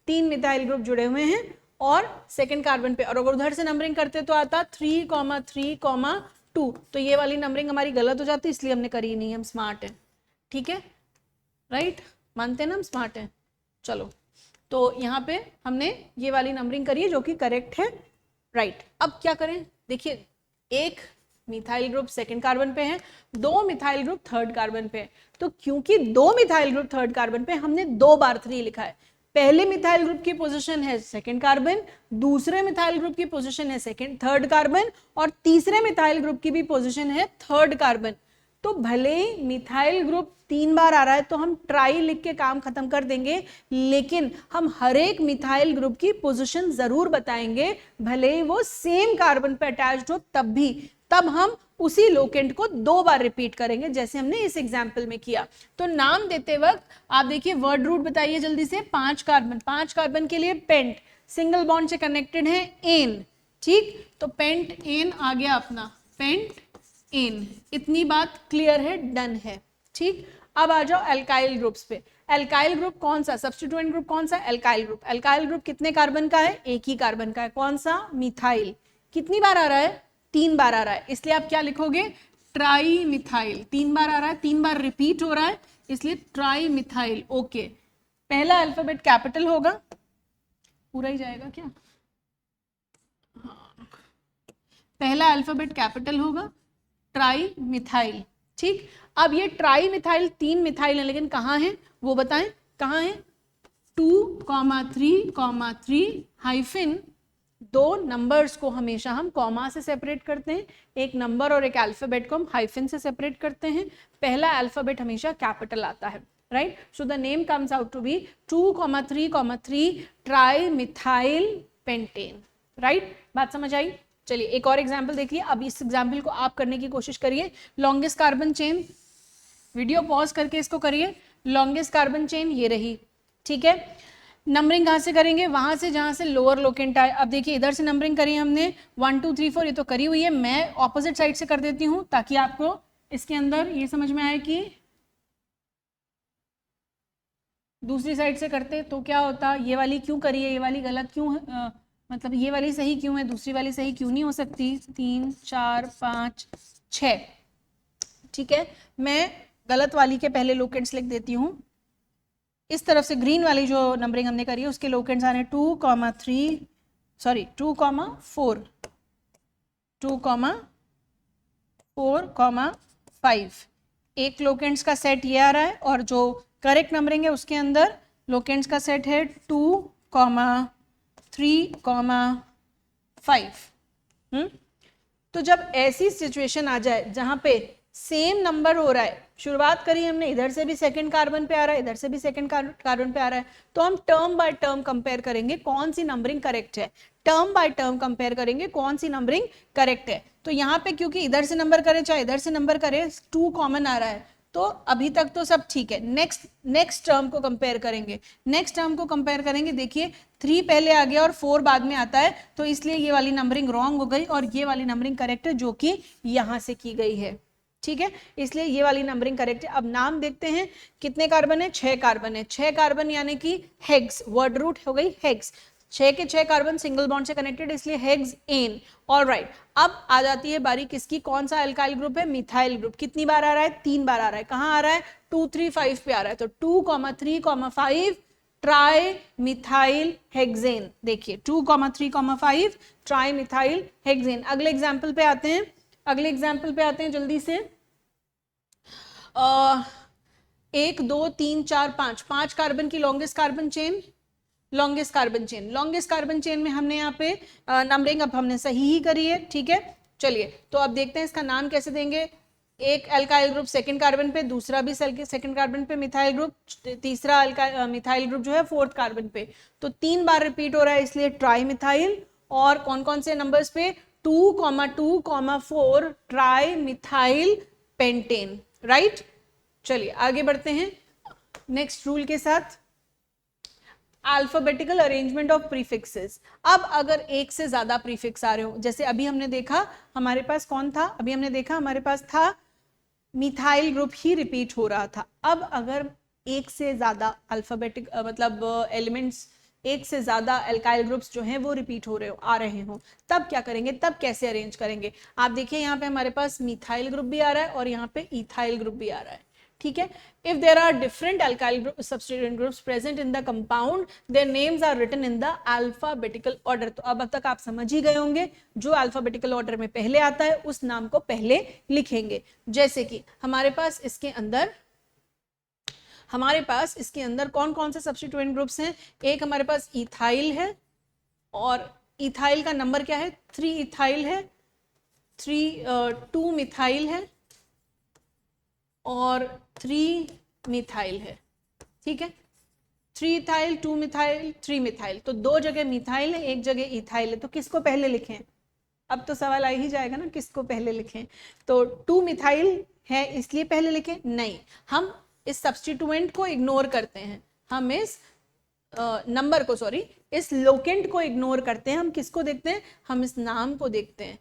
3 मिथाइल ग्रुप जुड़े हुए हैं और सेकेंड कार्बन पे, और अगर उधर से नंबरिंग करते तो आता 3,3,2, तो ये वाली नंबरिंग हमारी गलत हो जाती, इसलिए हमने करी नहीं, हम स्मार्ट हैं, ठीक है, राइट। मानते हैं ना हम स्मार्ट हैं। चलो, तो यहाँ पे हमने ये वाली नंबरिंग करी है जो कि करेक्ट है, राइट। अब क्या करें, देखिए एक मिथाइल ग्रुप सेकंड कार्बन पे है, 2 मिथाइल ग्रुप थर्ड कार्बन पे है, तो क्योंकि 2 मिथाइल ग्रुप थर्ड कार्बन पे हमने 2 बार 3 लिखा है। पहले मिथाइल ग्रुप की पोजीशन है सेकंड कार्बन, दूसरे मिथाइल ग्रुप की पोजीशन है थर्ड कार्बन और तीसरे मिथाइल ग्रुप की भी पोजीशन है थर्ड कार्बन। तो भले ही मिथाइल ग्रुप 3 बार आ रहा है तो हम ट्राई लिख के काम खत्म कर देंगे, लेकिन हम हर एक मिथाइल ग्रुप की पोजीशन जरूर बताएंगे, भले ही वो सेम कार्बन पे अटैच्ड हो तब भी। तब हम उसी लोकेंट को 2 बार रिपीट करेंगे जैसे हमने इस एग्जाम्पल में किया। तो नाम देते वक्त आप देखिए वर्ड रूट बताइए जल्दी से। 5 कार्बन के लिए पेंट, सिंगल बॉन्ड से कनेक्टेड है एन, ठीक, तो पेंट एन आ गया अपना, पेंट एन। इतनी बात क्लियर है, डन है, ठीक। अब आ जाओ एल्काइल ग्रुप्स पे। एल्काइल ग्रुप कौन सा, सब्स्टिट्यूएंट ग्रुप कौन सा, एल्काइल ग्रुप। एल्काइल ग्रुप कितने कार्बन का है, एक ही कार्बन का है, कौन सा, मिथाइल। कितनी बार आ रहा है, 3 बार आ रहा है, इसलिए आप क्या लिखोगे, ट्राई मिथाइल। 3 बार आ रहा है, 3 बार रिपीट हो रहा है, इसलिए ट्राई मिथाइल। ओके, पहला अल्फाबेट कैपिटल होगा, पूरा ही जाएगा क्या, पहला अल्फाबेट कैपिटल होगा, ट्राई मिथाइल, ठीक। अब ये ट्राई मिथाइल 3 मिथाइल है, लेकिन कहाँ है वो बताएं, कहाँ है, 2,3,3 हाइफिन, 2 नंबर्स को हमेशा हम कॉमा से सेपरेट करते हैं, एक नंबर और एक अल्फाबेट को हम हाइफिन से सेपरेट करते हैं। पहला अल्फाबेट हमेशा कैपिटल आता है, right. So the name comes out to be 2,3,3 tri methyl pentane, right. बात समझ आई। चलिए एक और एग्जाम्पल देखिए। अब इस एग्जाम्पल को आप करने की कोशिश करिए। Longest carbon chain, video pause करके इसको करिए। लॉन्गेस्ट कार्बन चेन ये रही, ठीक है। नंबरिंग कहाँ से करेंगे, वहां से जहां से लोअर लोकेंट आए। अब देखिए इधर से नंबरिंग करी हमने 1 2 3 4, ये तो करी हुई है, मैं ऑपोजिट साइड से कर देती हूँ ताकि आपको इसके अंदर ये समझ में आए कि दूसरी साइड से करते तो क्या होता, ये वाली क्यों करी है, ये वाली गलत क्यों है, मतलब ये वाली सही क्यों है, दूसरी वाली सही क्यों नहीं हो सकती। 3 4 5 6, ठीक है। मैं गलत वाली के पहले लोकेंट्स लिख देती हूँ। इस तरफ से ग्रीन वाली जो नंबरिंग हमने करी है उसके लोकेंट्स आने 2,4 2,4,5। एक लोकेंट्स का सेट ये आ रहा है और जो करेक्ट नंबरिंग है उसके अंदर लोकेंट्स का सेट है 2,4 3,5। तो जब ऐसी सिचुएशन आ जाए जहां पे सेम नंबर हो रहा है, शुरुआत करी हमने, इधर से भी सेकंड कार्बन पे आ रहा है, इधर से भी सेकंड कार्बन पे आ रहा है, तो हम टर्म बाय टर्म कंपेयर करेंगे कौन सी नंबरिंग करेक्ट है। टर्म बाय टर्म कंपेयर करेंगे कौन सी नंबरिंग करेक्ट है। तो यहाँ पे क्योंकि इधर से नंबर करे चाहे इधर से नंबर करे, 2 कॉमन आ रहा है, तो अभी तक तो सब ठीक है। नेक्स्ट टर्म को कंपेयर करेंगे, देखिए 3 पहले आ गया और 4 बाद में आता है, तो इसलिए ये वाली नंबरिंग रॉन्ग हो गई और ये वाली नंबरिंग करेक्ट है जो कि यहां से की गई है। ठीक है, इसलिए ये वाली नंबरिंग करेक्ट है। अब नाम देखते हैं, कितने कार्बन है? 6 कार्बन है। 6 कार्बन यानी कि हेक्स, वर्ड रूट हो गई हेक्स। 6 के 6 कार्बन सिंगल बॉन्ड से कनेक्टेड, इसलिए हेक्स एन। ऑलराइट, अब आ जाती है बारी किसकी, कौन सा अल्काइल ग्रुप है? Methyl group. कितनी बार आ रहा है? 3 बार आ रहा है। कहां आ रहा है? 2, 3, 5 पे आ रहा है। तो 2, 3, 5 ट्राई मिथाइल हेक्सेन। देखिए 2, 3, 5 ट्राई मिथाइल हेक्सेन। अगले एग्जाम्पल पे आते हैं, जल्दी से। 1, 2, 3, 4, 5 कार्बन की लॉन्गेस्ट कार्बन चेन में हमने यहाँ पे नंबरिंग अब हमने सही ही करी है। ठीक है, चलिए तो अब देखते हैं इसका नाम कैसे देंगे। एक अल्काइल ग्रुप सेकंड कार्बन पे, दूसरा भी सेकंड कार्बन पे मिथाइल ग्रुप, तीसरा मिथाइल ग्रुप जो है 4th कार्बन पे। तो 3 बार रिपीट हो रहा है, इसलिए ट्राई मिथाइल। और कौन कौन से नंबर्स पे? 2, 2, 4 ट्राई मिथाइल पेंटेन। राइट, चलिए आगे बढ़ते हैं नेक्स्ट रूल के साथ, अल्फाबेटिकल अरेंजमेंट ऑफ प्रीफिक्सेस। अब अगर एक से ज्यादा प्रीफिक्स आ रहे हो, जैसे अभी हमने देखा हमारे पास कौन था, हमारे पास था मिथाइल ग्रुप ही रिपीट हो रहा था। अब अगर एक से ज्यादा अल्फाबेटिक मतलब एलिमेंट्स, एक से ज्यादा अल्काइल ग्रुप्स जो हैं वो रिपीट आ रहे हो, तब क्या करेंगे, तब कैसे अरेंज करेंगे? आप देखिए यहाँ पे हमारे पास मिथाइल ग्रुप भी आ रहा है और यहाँ पे इथाइल ग्रुप भी आ रहा है। ठीक है, if there are different alkyl substituent groups present in the compound, their names are written in the alphabetical order। तो अब तक आप समझ ही गए होंगे, जो अल्फाबेटिकल ऑर्डर में पहले आता है उस नाम को पहले लिखेंगे। जैसे कि हमारे पास इसके अंदर कौन कौन से सब्स्टिट्यूएंट ग्रुप्स हैं? एक हमारे पास इथाइल है, और इथाइल का नंबर क्या है? 3 इथाइल है, 2 मिथाइल है और 3 मिथाइल है। ठीक है, 3 इथाइल, 2 मिथाइल, 3 मिथाइल। तो 2 जगह मिथाइल है, एक जगह इथाइल है, तो किसको पहले लिखें? अब तो सवाल आ ही जाएगा ना, किसको पहले लिखें? तो 2 मिथाइल है इसलिए पहले लिखें? नहीं, हम इस सब्स्टिट्यूएंट को इग्नोर करते हैं, हम इस नंबर को, सॉरी, इस लोकेंट को इग्नोर करते हैं। हम किसको देखते हैं? हम इस नाम को देखते हैं,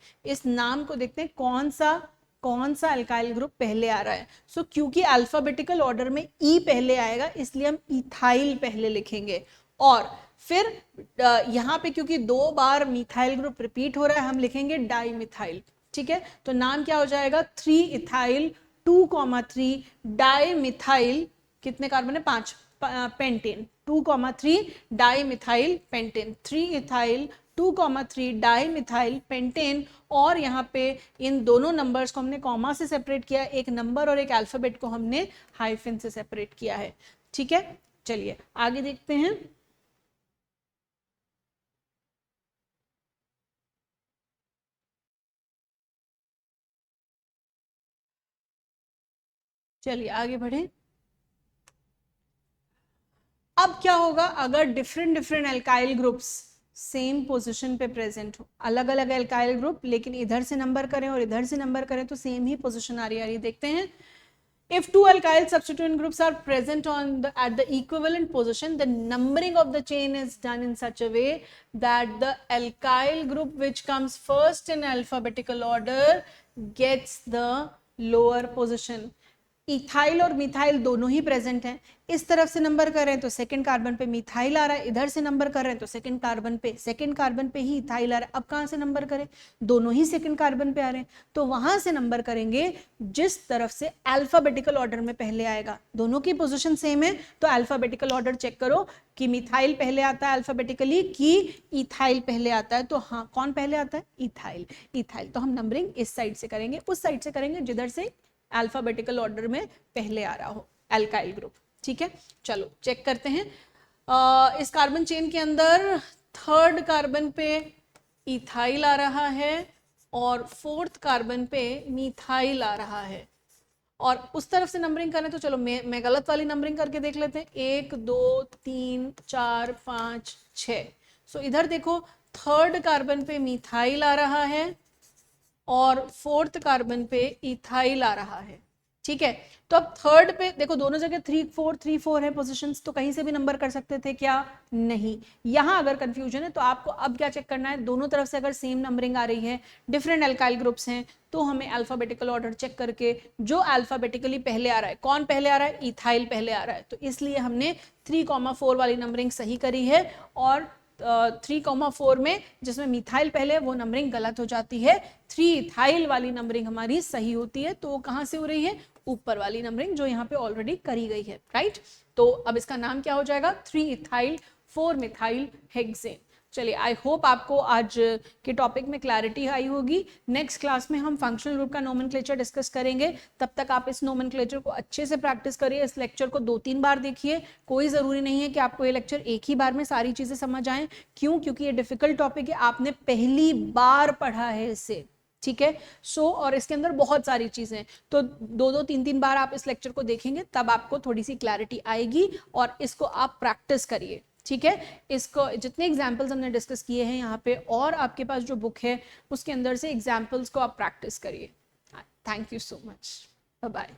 कौन सा अल्काइल ग्रुप पहले आ रहा है। सो क्योंकि अल्फाबेटिकल ऑर्डर में ई पहले आएगा, इसलिए हम इथाइल पहले लिखेंगे। और फिर यहाँ पे क्योंकि 2 बार मिथाइल ग्रुप रिपीट हो रहा है, हम लिखेंगे डाई मिथाइल। ठीक है, तो नाम क्या हो जाएगा? 3 इथाइल 2, 3 डाई मिथाइल, कितने कार्बन है? 5 pentane. 2, 3 di methyl pentane, 3 ethyl 2, 3 di methyl pentane. और यहाँ पे इन दोनों नंबर्स को हमने कॉमा से सेपरेट किया, एक नंबर और एक अल्फाबेट को हमने हाइफन से सेपरेट किया है। ठीक है, चलिए आगे देखते हैं। चलिए आगे बढ़े। अब क्या होगा अगर different alkyl groups same position पे प्रेजेंट हो, अलग अलग अल्काइल ग्रुप लेकिन इधर से नंबर करें और इधर से नंबर करें तो सेम ही पोजीशन आ रही है। देखते हैं, if 2 alkyl substituent groups are present at the equivalent position, the numbering of the chain is done in such a way that the alkyl group which comes first in alphabetical order gets the lower position। Ethyl और methyl दोनों ही present हैं, इस तरफ से number कर रहे हैं तो सेकंड कार्बन पे मिथाइल आ रहा है, इधर से नंबर कर रहे हैं तो सेकंड कार्बन पे ही इथाइल आ रहा है। अब कहां से नंबर करें? दोनों ही सेकंड कार्बन पे आ रहे हैं, तो वहां से नंबर करेंगे जिस तरफ से अल्फाबेटिकल ऑर्डर में पहले आएगा। दोनों की पोजीशन सेम है, तो अल्फाबेटिकल ऑर्डर चेक करो कि मिथाइल पहले आता है अल्फाबेटिकली कि इथाइल पहले आता है। तो हाँ, कौन पहले आता है? इथाइल। तो हम नंबरिंग इस साइड से करेंगे, उस साइड से करेंगे जिधर से अल्फाबेटिकल ऑर्डर में पहले आ रहा हो अल्काइल ग्रुप। ठीक है, चलो चेक करते हैं। इस कार्बन चेन के अंदर थर्ड कार्बन पे इथाइल आ रहा है और फोर्थ कार्बन पे मिथाइल आ रहा है। और उस तरफ से नंबरिंग करें तो चलो मैं गलत वाली नंबरिंग करके देख लेते हैं, 1 2 3 4 5 6। सो इधर देखो थर्ड कार्बन पे मिथाइल आ रहा है और फोर्थ कार्बन पे इथाइल आ रहा है। ठीक है, तो अब थर्ड पे देखो दोनों जगह 3 4 है पोजीशंस, तो कहीं से भी नंबर कर सकते थे क्या? नहीं। यहां अगर कंफ्यूजन है तो आपको अब क्या चेक करना है, दोनों तरफ से अगर सेम नंबरिंग आ रही है, डिफरेंट अल्काइल ग्रुप्स हैं, तो हमें अल्फाबेटिकल ऑर्डर चेक करके जो अल्फाबेटिकली पहले आ रहा है, कौन पहले आ रहा है? इथाइल पहले आ रहा है, तो इसलिए हमने 3,4 वाली नंबरिंग सही करी है। और 3,4 में जिसमें मिथाइल पहले वो नंबरिंग गलत हो जाती है, 3 इथाइल वाली नंबरिंग हमारी सही होती है। तो वो कहां से हो रही है? ऊपर वाली नंबरिंग जो यहाँ पे ऑलरेडी करी गई है, राइट। तो अब इसका नाम क्या हो जाएगा? 3 इथाइल 4 मिथाइल हेक्सेन। चलिए, आई होप आपको आज के टॉपिक में क्लैरिटी आई होगी। नेक्स्ट क्लास में हम फंक्शनल ग्रुप का नोमेनक्लेचर डिस्कस करेंगे। तब तक आप इस नोमेनक्लेचर को अच्छे से प्रैक्टिस करिए, इस लेक्चर को 2-3 बार देखिए। कोई ज़रूरी नहीं है कि आपको ये लेक्चर एक ही बार में सारी चीज़ें समझ आए। क्यों? क्योंकि ये डिफिकल्ट टॉपिक है, आपने पहली बार पढ़ा है इसे, ठीक है। और इसके अंदर बहुत सारी चीजें, तो 2-2 3-3 बार आप इस लेक्चर को देखेंगे तब आपको थोड़ी सी क्लैरिटी आएगी, और इसको आप प्रैक्टिस करिए, ठीक है। इसको जितने एग्जाम्पल्स हमने डिस्कस किए हैं यहाँ पे, और आपके पास जो बुक है उसके अंदर से एग्जाम्पल्स को आप प्रैक्टिस करिए। Thank you so much, bye bye.